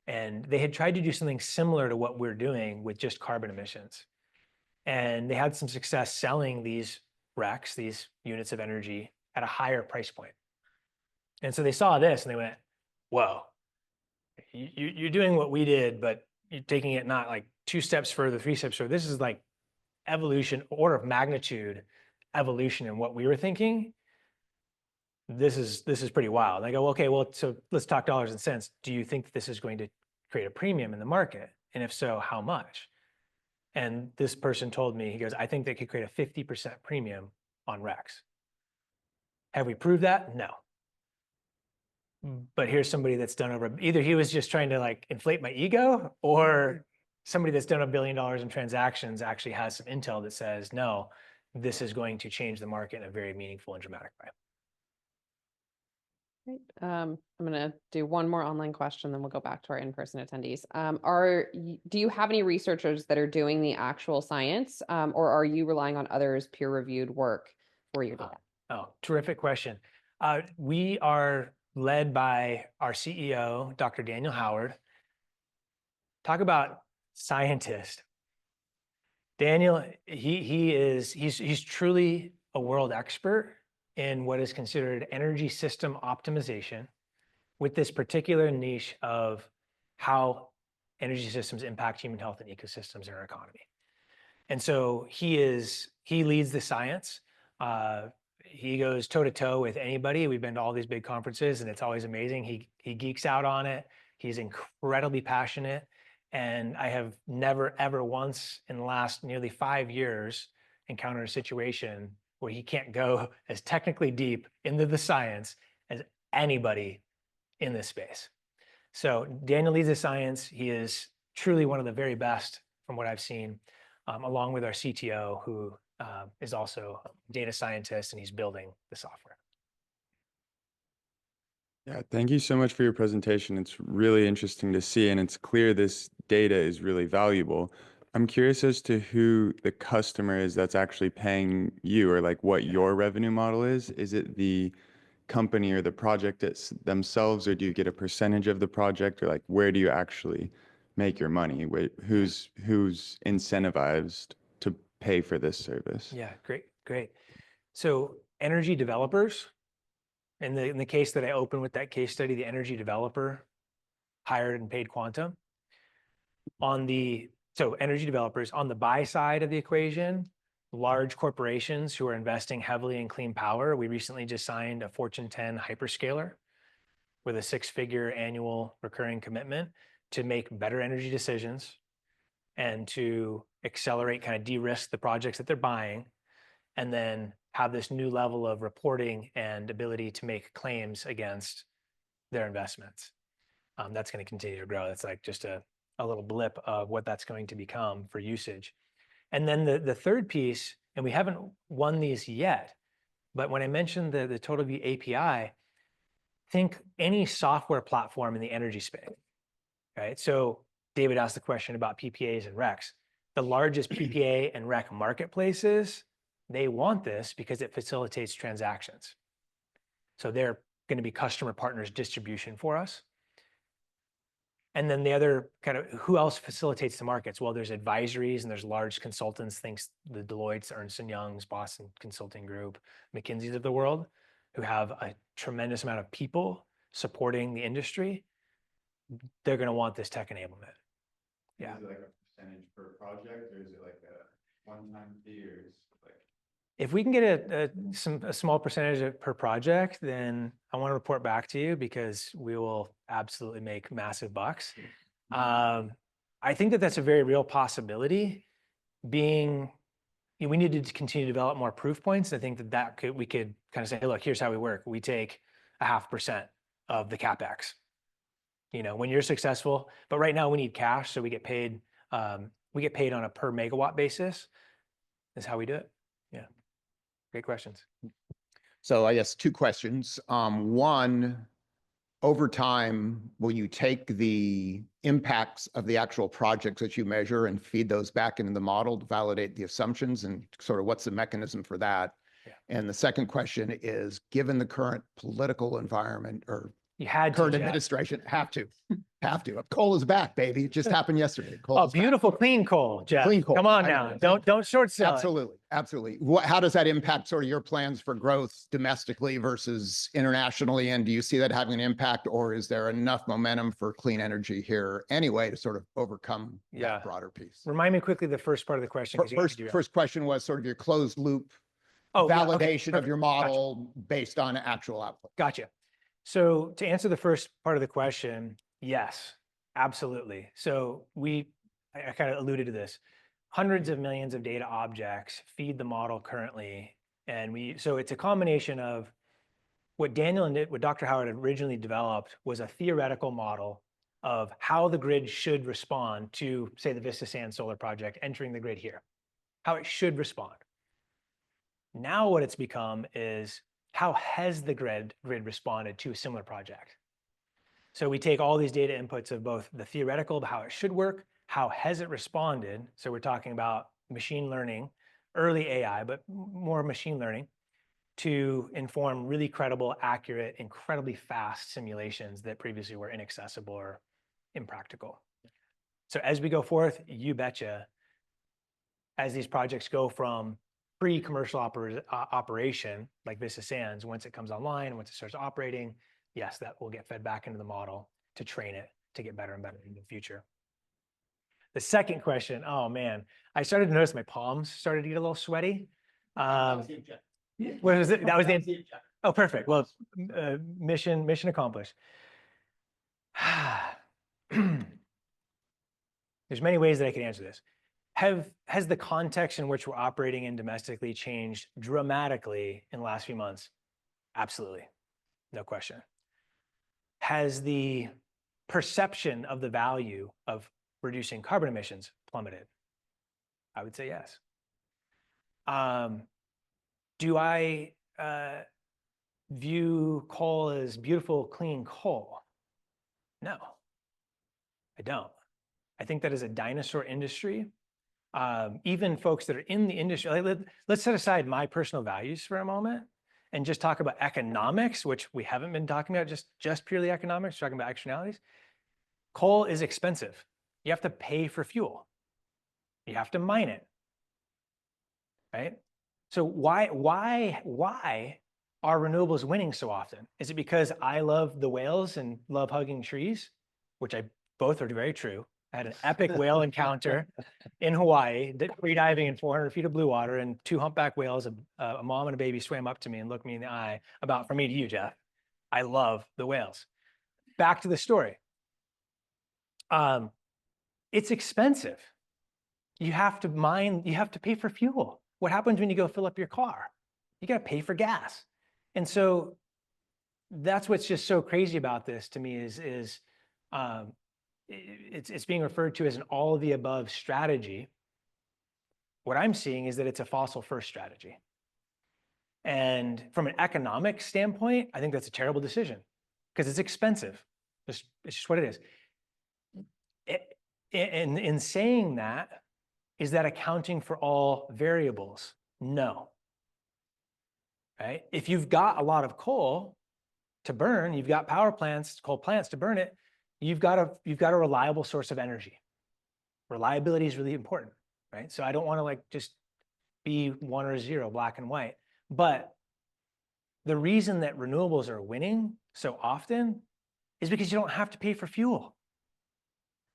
and they had tried to do something similar to what we're doing with just carbon emissions. And they had some success selling these RECs, these units of energy, at a higher price point. And so they saw this and they went, whoa, you're doing what we did, but you're taking it not like 2 steps further, 3 steps further. This is like evolution, order of magnitude evolution in what we were thinking. This is pretty wild. And I go, okay, well, so let's talk dollars and cents. Do you think this is going to create a premium in the market? And if so, how much? And this person told me, he goes, I think they could create a 50% premium on RECs. Have we proved that? No. But here's somebody that's done over, either he was just trying to like inflate my ego, or somebody that's done $1 billion in transactions actually has some intel that says, no, this is going to change the market in a very meaningful and dramatic way. Great. I'm going to do one more online question, then we'll go back to our in-person attendees. Do you have any researchers that are doing the actual science, or are you relying on others' peer-reviewed work for your data? Oh, terrific question. We are led by our CEO, Dr. Daniel Howard. Talk about scientist. Daniel, he's truly a world expert in what is considered energy system optimization, with this particular niche of how energy systems impact human health and ecosystems in our economy. And so he leads the science. He goes toe to toe with anybody. We've been to all these big conferences and it's always amazing. He geeks out on it. He's incredibly passionate. And I have never, ever once in the last nearly 5 years encountered a situation where he can't go as technically deep into the science as anybody in this space. So Daniel leads the science. He is truly one of the very best from what I've seen, along with our CTO, who is also a data scientist, and he's building the software. Yeah, thank you so much for your presentation. It's really interesting to see, and it's clear this data is really valuable. I'm curious as to who the customer is that's actually paying you, or like what your revenue model is. Is it the company or the project themselves, or do you get a percentage of the project, or like where do you actually make your money? Who's incentivized to pay for this service? Yeah, great. So energy developers, in the case that I opened with that case study, the energy developer hired and paid Quantum. So energy developers on the buy side of the equation, large corporations who are investing heavily in clean power. We recently just signed a Fortune 10 hyperscaler with a 6-figure annual recurring commitment to make better energy decisions and to accelerate, kind of de-risk the projects that they're buying, and then have this new level of reporting and ability to make claims against their investments. That's going to continue to grow. It's like just a little blip of what that's going to become for usage. And then the third piece, and we haven't won these yet, but when I mentioned the TotalView API, think any software platform in the energy space, right? So David asked the question about PPAs and RECs. The largest PPA and REC marketplaces they want this because it facilitates transactions. So they're going to be customer partners distribution for us. And then the other kind of, who else facilitates the markets? Well, there's advisories and there's large consultants, things, the Deloitte's, Ernst & Young's, Boston Consulting Group, McKinsey's of the world, who have a tremendous amount of people supporting the industry. They're going to want this tech enablement. Yeah. Is it like a percentage per project, or is it like a one-time fee, or is it like? If we can get a small percentage per project, then I want to report back to you because we will absolutely make massive bucks. I think that that's a very real possibility. We needed to continue to develop more proof points. I think we could kind of say, hey, look, here's how we work. We take 0.5% of the CapEx. When you're successful, but right now we need cash, so we get paid. We get paid on a per megawatt basis. Is how we do it. Yeah. Great questions. So I guess 2 questions. One, over time, will you take the impacts of the actual projects that you measure and feed those back into the model to validate the assumptions, and sort of what's the mechanism for that? Yeah. And the second question is, given the current political environment or current administration, have to. Coal is back, baby. It just happened yesterday. Coal is beautiful, back. Clean coal, Jeff. Clean coal. Come on now. Don't short sell. Absolutely. How does that impact sort of your plans for growth domestically versus internationally? And do you see that having an impact, or is there enough momentum for clean energy here anyway to sort of overcome that broader piece? Remind me quickly the first part of the question. First question was sort of your closed loop validation of your model based on actual output. Gotcha. So to answer the first part of the question, yes, absolutely. So I kind of alluded to this. Hundreds of millions of data objects feed the model currently. And so it's a combination of what Dr. Howard originally developed was a theoretical model of how the grid should respond to, say, the Vista Sand solar project entering the grid here, how it should respond. Now what it's become is, how has the grid responded to a similar project? So we take all these data inputs of both the theoretical, how it should work, how has it responded? So we're talking about machine learning, early AI, but more machine learning, to inform really credible, accurate, incredibly fast simulations that previously were inaccessible or impractical. So as we go forth, you betcha, as these projects go from pre-commercial operation, like Vista Sands, once it comes online, once it starts operating, yes, that will get fed back into the model to train it to get better and better in the future. The second question, oh man, I started to notice my palms started to get a little sweaty. What was it? That was the oh, perfect. Well, mission accomplished. There's many ways that I could answer this. Has the context in which we're operating in domestically changed dramatically in the last few months? Absolutely, no question. Has the perception of the value of reducing carbon emissions plummeted? I would say yes. Do I view coal as beautiful, clean coal? No, I don't. I think that is a dinosaur industry. Even folks that are in the industry, let's set aside my personal values for a moment and just talk about economics, which we haven't been talking about, just purely economics, talking about externalities. Coal is expensive. You have to pay for fuel. You have to mine it, right? So why are renewables winning so often? Is it because I love the whales and love hugging trees, which both are very true. I had an epic whale encounter in Hawaii, free diving in 400 feet of blue water, and 2 humpback whales, a mom and a baby, swam up to me and looked me in the eye about, from me to you, Jeff. I love the whales. Back to the story. It's expensive. You have to mine, you have to pay for fuel. What happens when you go fill up your car? You got to pay for gas. And so that's what's just so crazy about this to me is it's being referred to as an all of the above strategy. What I'm seeing is that it's a fossil first strategy. And from an economic standpoint, I think that's a terrible decision because it's expensive. It's just what it is. In saying that, is that accounting for all variables? No, right? If you've got a lot of coal to burn, you've got power plants, coal plants to burn it, you've got a reliable source of energy. Reliability is really important, right? So I don't want to like just be 1 or 0, black and white. But the reason that renewables are winning so often is because you don't have to pay for fuel.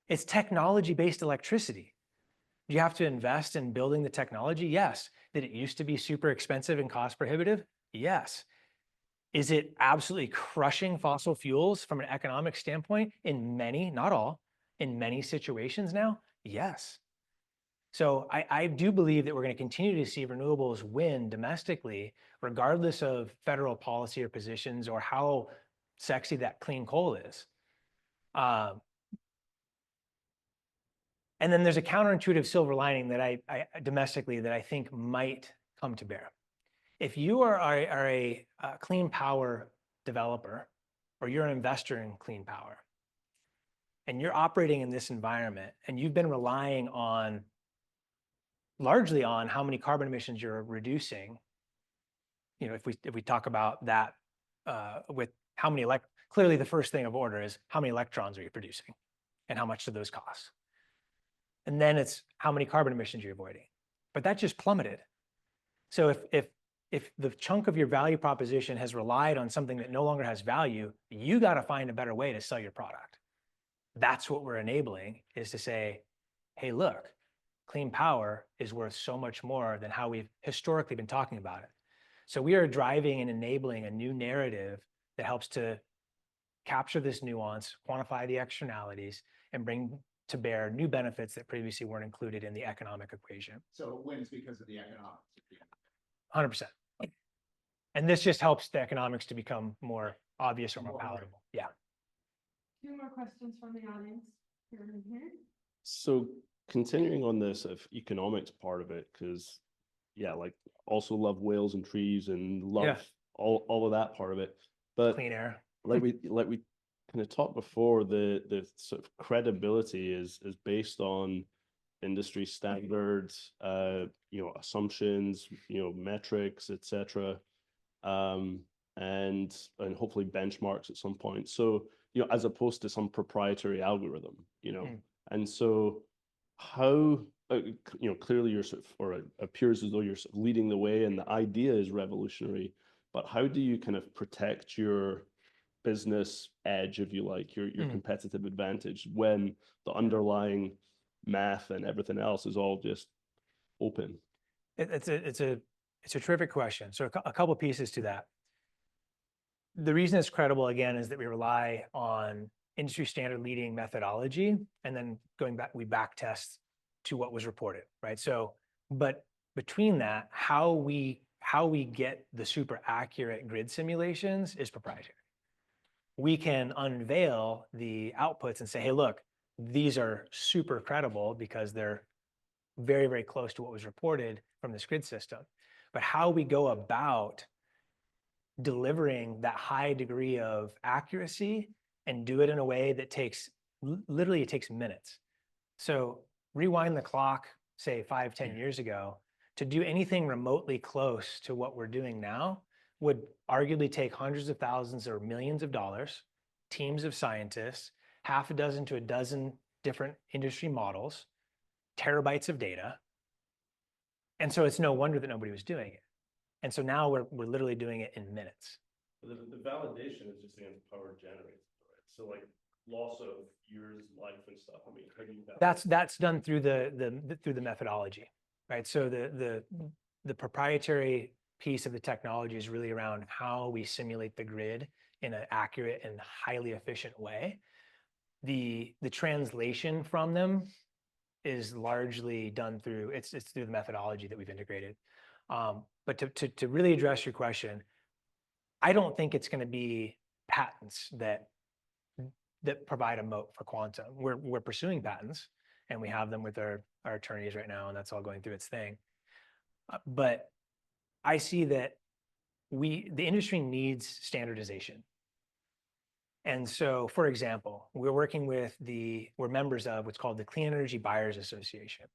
It's technology-based electricity. Do you have to invest in building the technology? Yes. Did it used to be super expensive and cost prohibitive? Yes. Is it absolutely crushing fossil fuels from an economic standpoint in many, not all, in many situations now? Yes. So I do believe that we're going to continue to see renewables win domestically, regardless of federal policy or positions or how sexy that clean coal is. And then there's a counterintuitive silver lining that I domestically that I think might come to bear. If you are a clean power developer, or you're an investor in clean power, and you're operating in this environment, and you've been relying on largely on how many carbon emissions you're reducing, you know, if we talk about that with how many clearly the first thing of order is how many electrons are you producing, and how much do those cost? And then it's how many carbon emissions you're avoiding. But that just plummeted. So if the chunk of your value proposition has relied on something that no longer has value, you got to find a better way to sell your product. That's what we're enabling, is to say, hey, look, clean power is worth so much more than how we've historically been talking about it. So we are driving and enabling a new narrative that helps to capture this nuance, quantify the externalities, and bring to bear new benefits that previously weren't included in the economic equation. So it wins because of the economics. 100%. And this just helps the economics to become more obvious or more palatable. Yeah. 2 more questions from the audience. Here and here. So continuing on this of economics part of it, because yeah, like also love whales and trees and love all of that part of it. But Clean air. like we kind of talked before, the sort of credibility is based on industry standards, you know, assumptions, you know, metrics, etc. And hopefully benchmarks at some point. So, you know, as opposed to some proprietary algorithm, you know. And so how, you know, clearly you're sort of, or it appears as though you're sort of leading the way and the idea is revolutionary, but how do you kind of protect your business edge, if you like, your competitive advantage when the underlying math and everything else is all just open? It's a terrific question. So a couple pieces to that. The reason it's credible, again, is that we rely on industry standard leading methodology, and then going back, we back test to what was reported, right? So, but between that, how we get the super accurate grid simulations is proprietary. We can unveil the outputs and say, hey, look, these are super credible because they're very, very close to what was reported from this grid system. But how we go about delivering that high degree of accuracy and do it in a way that takes, literally it takes minutes. So rewind the clock, say 5-10 years ago, to do anything remotely close to what we're doing now would arguably take hundreds of thousands or millions of dollars, teams of scientists, half a dozen to a dozen different industry models, terabytes of data. And so it's no wonder that nobody was doing it. And so now we're literally doing it in minutes. The validation is just against power generated, right? So like loss of years life and stuff. I mean, how do you that's done through the methodology, right? So the proprietary piece of the technology is really around how we simulate the grid in an accurate and highly efficient way. The translation from them is largely done through it's through the methodology that we've integrated. But to really address your question, I don't think it's going to be patents that provide a moat for quantum. We're pursuing patents, and we have them with our attorneys right now, and that's all going through its thing. But I see that the industry needs standardization. And so, for example, we're working with we're members of what's called the Clean Energy Buyers Association.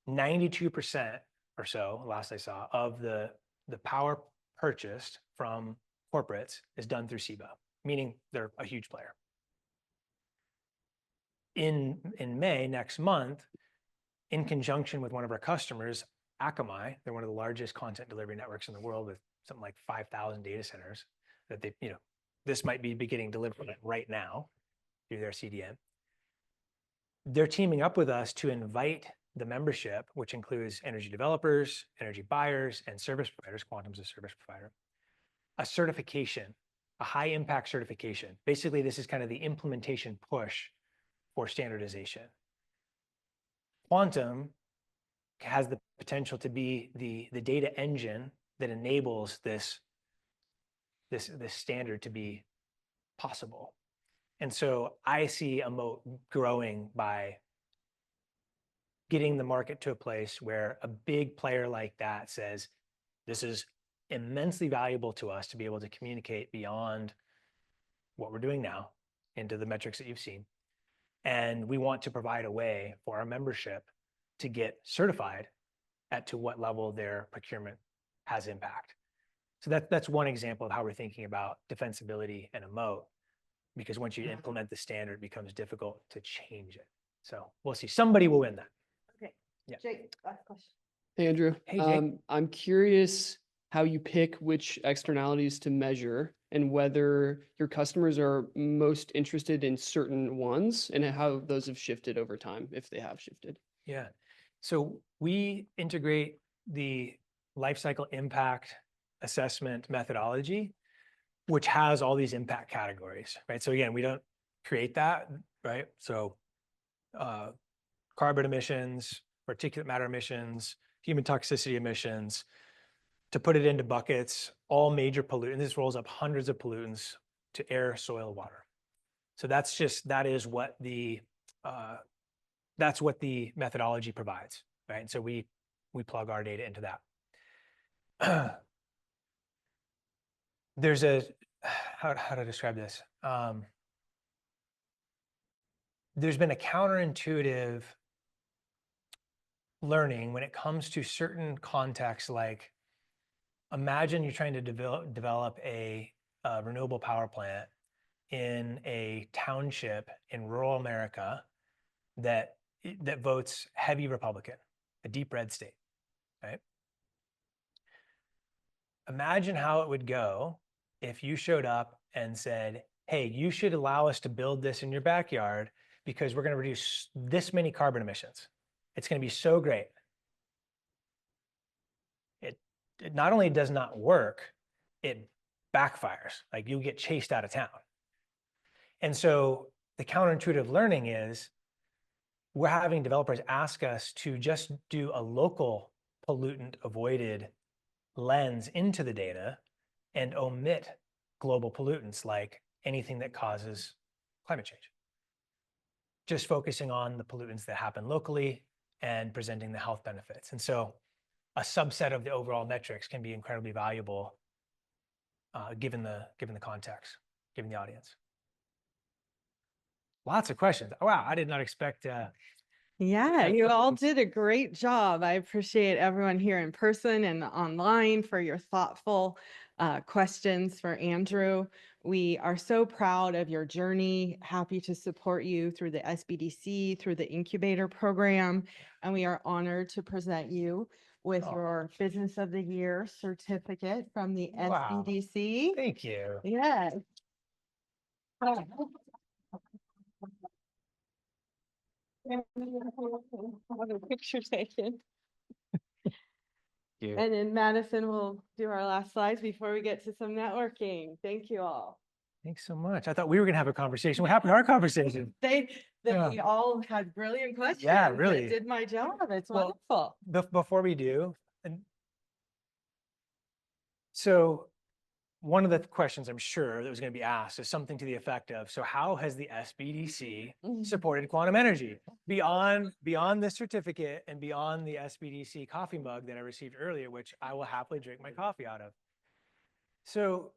92% or so, last I saw, of the the power purchased from corporates is done through SEBA, meaning they're a huge player. In May, next month, in conjunction with one of our customers, Akamai, they're one of the largest content delivery networks in the world with something like 5,000 data centers that they, this might be beginning delivery right now through their CDN. They're teaming up with us to invite the membership, which includes energy developers, energy buyers, and service providers. Quantum's a service provider, a certification, a high impact certification. Basically, this is kind of the implementation push for standardization. Quantum has the potential to be the data engine that enables this standard to be possible. And so I see a moat growing by getting the market to a place where a big player like that says, this is immensely valuable to us to be able to communicate beyond what we're doing now into the metrics that you've seen. And we want to provide a way for our membership to get certified to what level their procurement has impact. So that's one example of how we're thinking about defensibility and a moat, because once you implement the standard, it becomes difficult to change it. So we'll see. Somebody will win that. Okay. Yeah. Jake, last question. Hey, Andrew. Hey, Jake. I'm curious how you pick which externalities to measure and whether your customers are most interested in certain ones and how those have shifted over time, if they have shifted. Yeah. So we integrate the lifecycle impact assessment methodology, which has all these impact categories, right? So again, we don't create that, right? So carbon emissions, particulate matter emissions, human toxicity emissions, to put it into buckets, all major pollutants. This rolls up hundreds of pollutants to air, soil, water. So that is what the methodology provides, right? And so we plug our data into that. There's how to describe this? There's been a counterintuitive learning when it comes to certain contexts, like imagine you're trying to develop a renewable power plant in a township in rural America that votes heavy Republican, a deep red state, right? Imagine how it would go if you showed up and said, hey, you should allow us to build this in your backyard because we're going to reduce this many carbon emissions. It's going to be so great. It not only does not work, it backfires. Like you get chased out of town. And so the counterintuitive learning is we're having developers ask us to just do a local pollutant avoided lens into the data and omit global pollutants like anything that causes climate change. Just focusing on the pollutants that happen locally and presenting the health benefits. And so a subset of the overall metrics can be incredibly valuable given the context, given the audience. Lots of questions. Wow, I did not expect. Yeah, you all did a great job. I appreciate everyone here in person and online for your thoughtful questions for Andrew. We are so proud of your journey, happy to support you through the SBDC, through the incubator program, and we are honored to present you with your Business of the Year certificate from the Wow. SBDC. Thank you. Yes. Picture taken. And then Madison will do our last slides before we get to some networking. Thank you all. Thanks so much. I thought we were going to have a conversation. What happened to our conversation? We all had brilliant questions. Yeah, that really. did my job. It's Well, wonderful. Before we do, and so one of the questions I'm sure that was going to be asked is something to the effect of, so how has the SBDC supported quantum energy beyond this certificate and beyond the SBDC coffee mug that I received earlier, which I will happily drink my coffee out of? So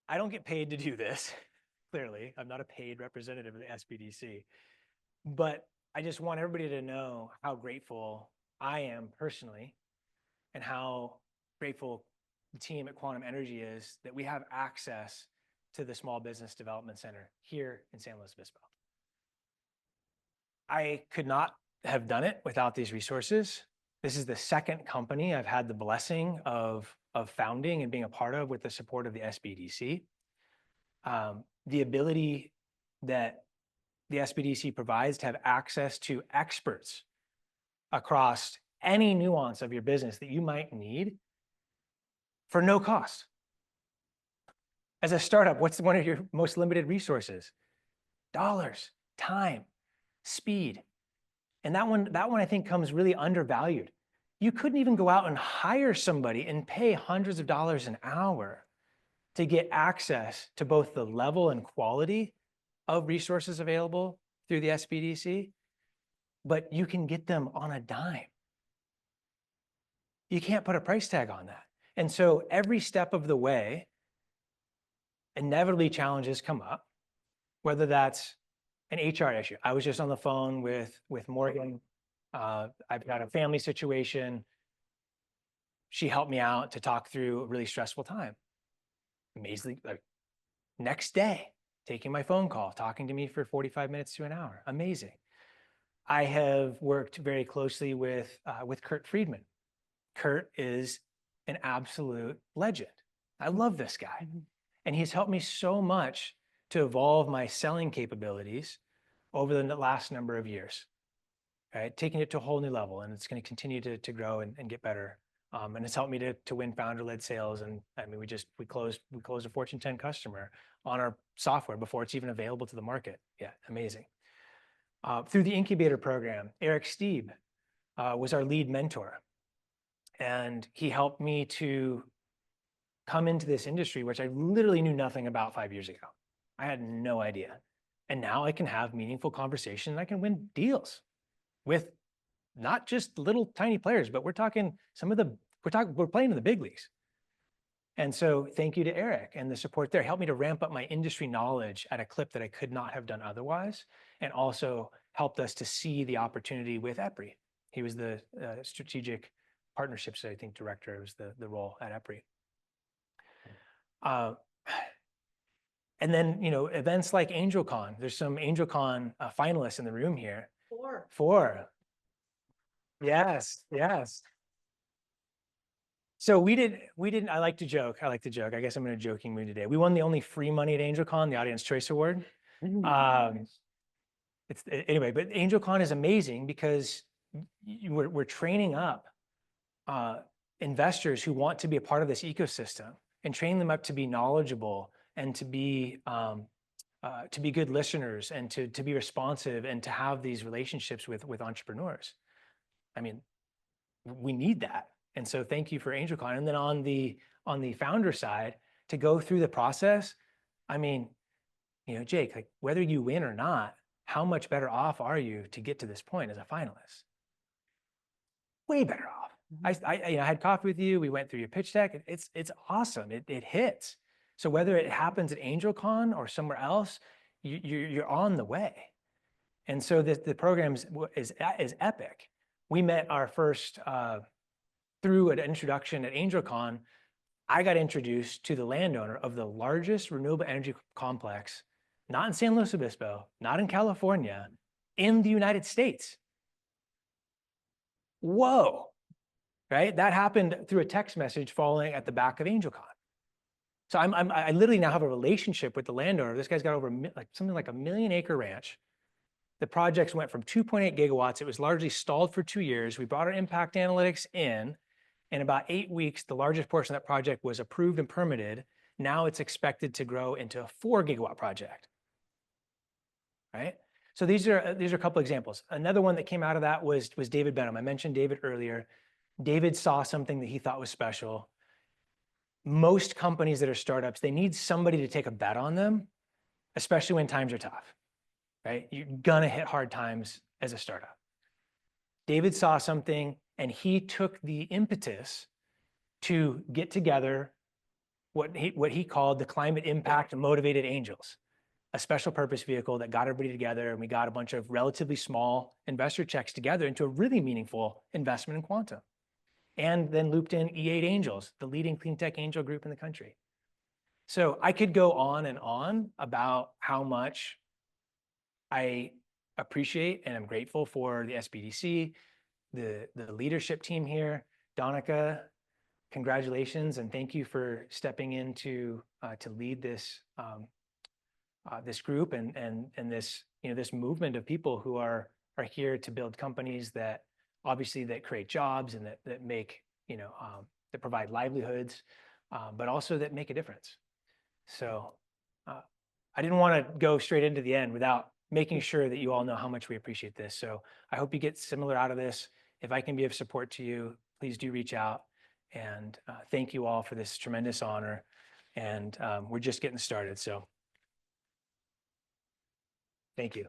I don't get paid to do this. Clearly, I'm not a paid representative of the SBDC, but I just want everybody to know how grateful I am personally and how grateful the team at Quantum Energy is that we have access to the Small Business Development Center here in San Luis Obispo. I could not have done it without these resources. This is the second company I've had the blessing of founding and being a part of with the support of the SBDC. The ability that the SBDC provides to have access to experts across any nuance of your business that you might need for no cost. As a startup, what's one of your most limited resources? Dollars, time, speed. And that one I think comes really undervalued. You couldn't even go out and hire somebody and pay hundreds of dollars an hour to get access to both the level and quality of resources available through the SBDC, but you can get them on a dime. You can't put a price tag on that. And so every step of the way, inevitably challenges come up, whether that's an HR issue. I was just on the phone with Morgan. I've got a family situation. She helped me out to talk through a really stressful time. Amazingly, like next day, taking my phone call, talking to me for 45 minutes to an hour. Amazing. I have worked very closely with Kurt Friedman. Kurt is an absolute legend. I love this guy. And he's helped me so much to evolve my selling capabilities over the last number of years, right? Taking it to a whole new level, and it's going to continue to grow and get better. And it's helped me to win founder-led sales. And I mean, we closed a Fortune 10 customer on our software before it's even available to the market. Yeah, amazing. Through the incubator program, Eric Stieb was our lead mentor. And he helped me to come into this industry, which I literally knew nothing about 5 years ago. I had no idea. And now I can have meaningful conversations. I can win deals with not just little tiny players, but we're talking we're playing in the big leagues. And so thank you to Eric and the support there. Helped me to ramp up my industry knowledge at a clip that I could not have done otherwise, and also helped us to see the opportunity with EPRI. He was the strategic partnerships, I think, director. It was the role at EPRI. And then, events like AngelCon. There's some AngelCon finalists in the room here. Four. Yes. So we didn't, I like to joke. I guess I'm in a joking mood today. We won the only free money at AngelCon, the Audience Choice Award. Anyway, but AngelCon is amazing because we're training up investors who want to be a part of this ecosystem and training them up to be knowledgeable and to be good listeners and to be responsive and to have these relationships with entrepreneurs. I mean, we need that. And so thank you for AngelCon. And then on the founder side, to go through the process, I mean, Jake, like whether you win or not, how much better off are you to get to this point as a finalist? Way better off. I had coffee with you. We went through your pitch deck. It's awesome. It hits. So whether it happens at AngelCon or somewhere else, you're on the way. And so the program is epic. We met our first through an introduction at AngelCon. I got introduced to the landowner of the largest renewable energy complex, not in San Luis Obispo, not in California, in the United States. Whoa, right? That happened through a text message following at the back of AngelCon. So I literally now have a relationship with the landowner. This guy's got over something like a 1 million acre ranch. The projects went from 2.8 gigawatts. It was largely stalled for 2 years. We brought our impact analytics in about 8 weeks, the largest portion of that project was approved and permitted. Now it's expected to grow into a 4 gigawatt project, right? So these are a couple examples. Another one that came out of that was David Benham. I mentioned David earlier. David saw something that he thought was special. Most companies that are startups, they need somebody to take a bet on them, especially when times are tough, right? You're gonna hit hard times as a startup. David saw something and he took the impetus to get together what he called the Climate Impact Motivated Angels, a special purpose vehicle that got everybody together, and we got a bunch of relatively small investor checks together into a really meaningful investment in quantum. and then looped in E8 Angels, the leading clean tech angel group in the country. So I could go on and on about how much I appreciate and I'm grateful for the SBDC, the leadership team here. Donica, congratulations and thank you for stepping in to lead this this group and this this movement of people who are here to build companies that obviously that create jobs and that make that provide livelihoods, but also that make a difference. So I didn't want to go straight into the end without making sure that you all know how much we appreciate this. So I hope you get similar out of this. If I can be of support to you, please do reach out. And thank you all for this tremendous honor. And we're just getting started. So thank you.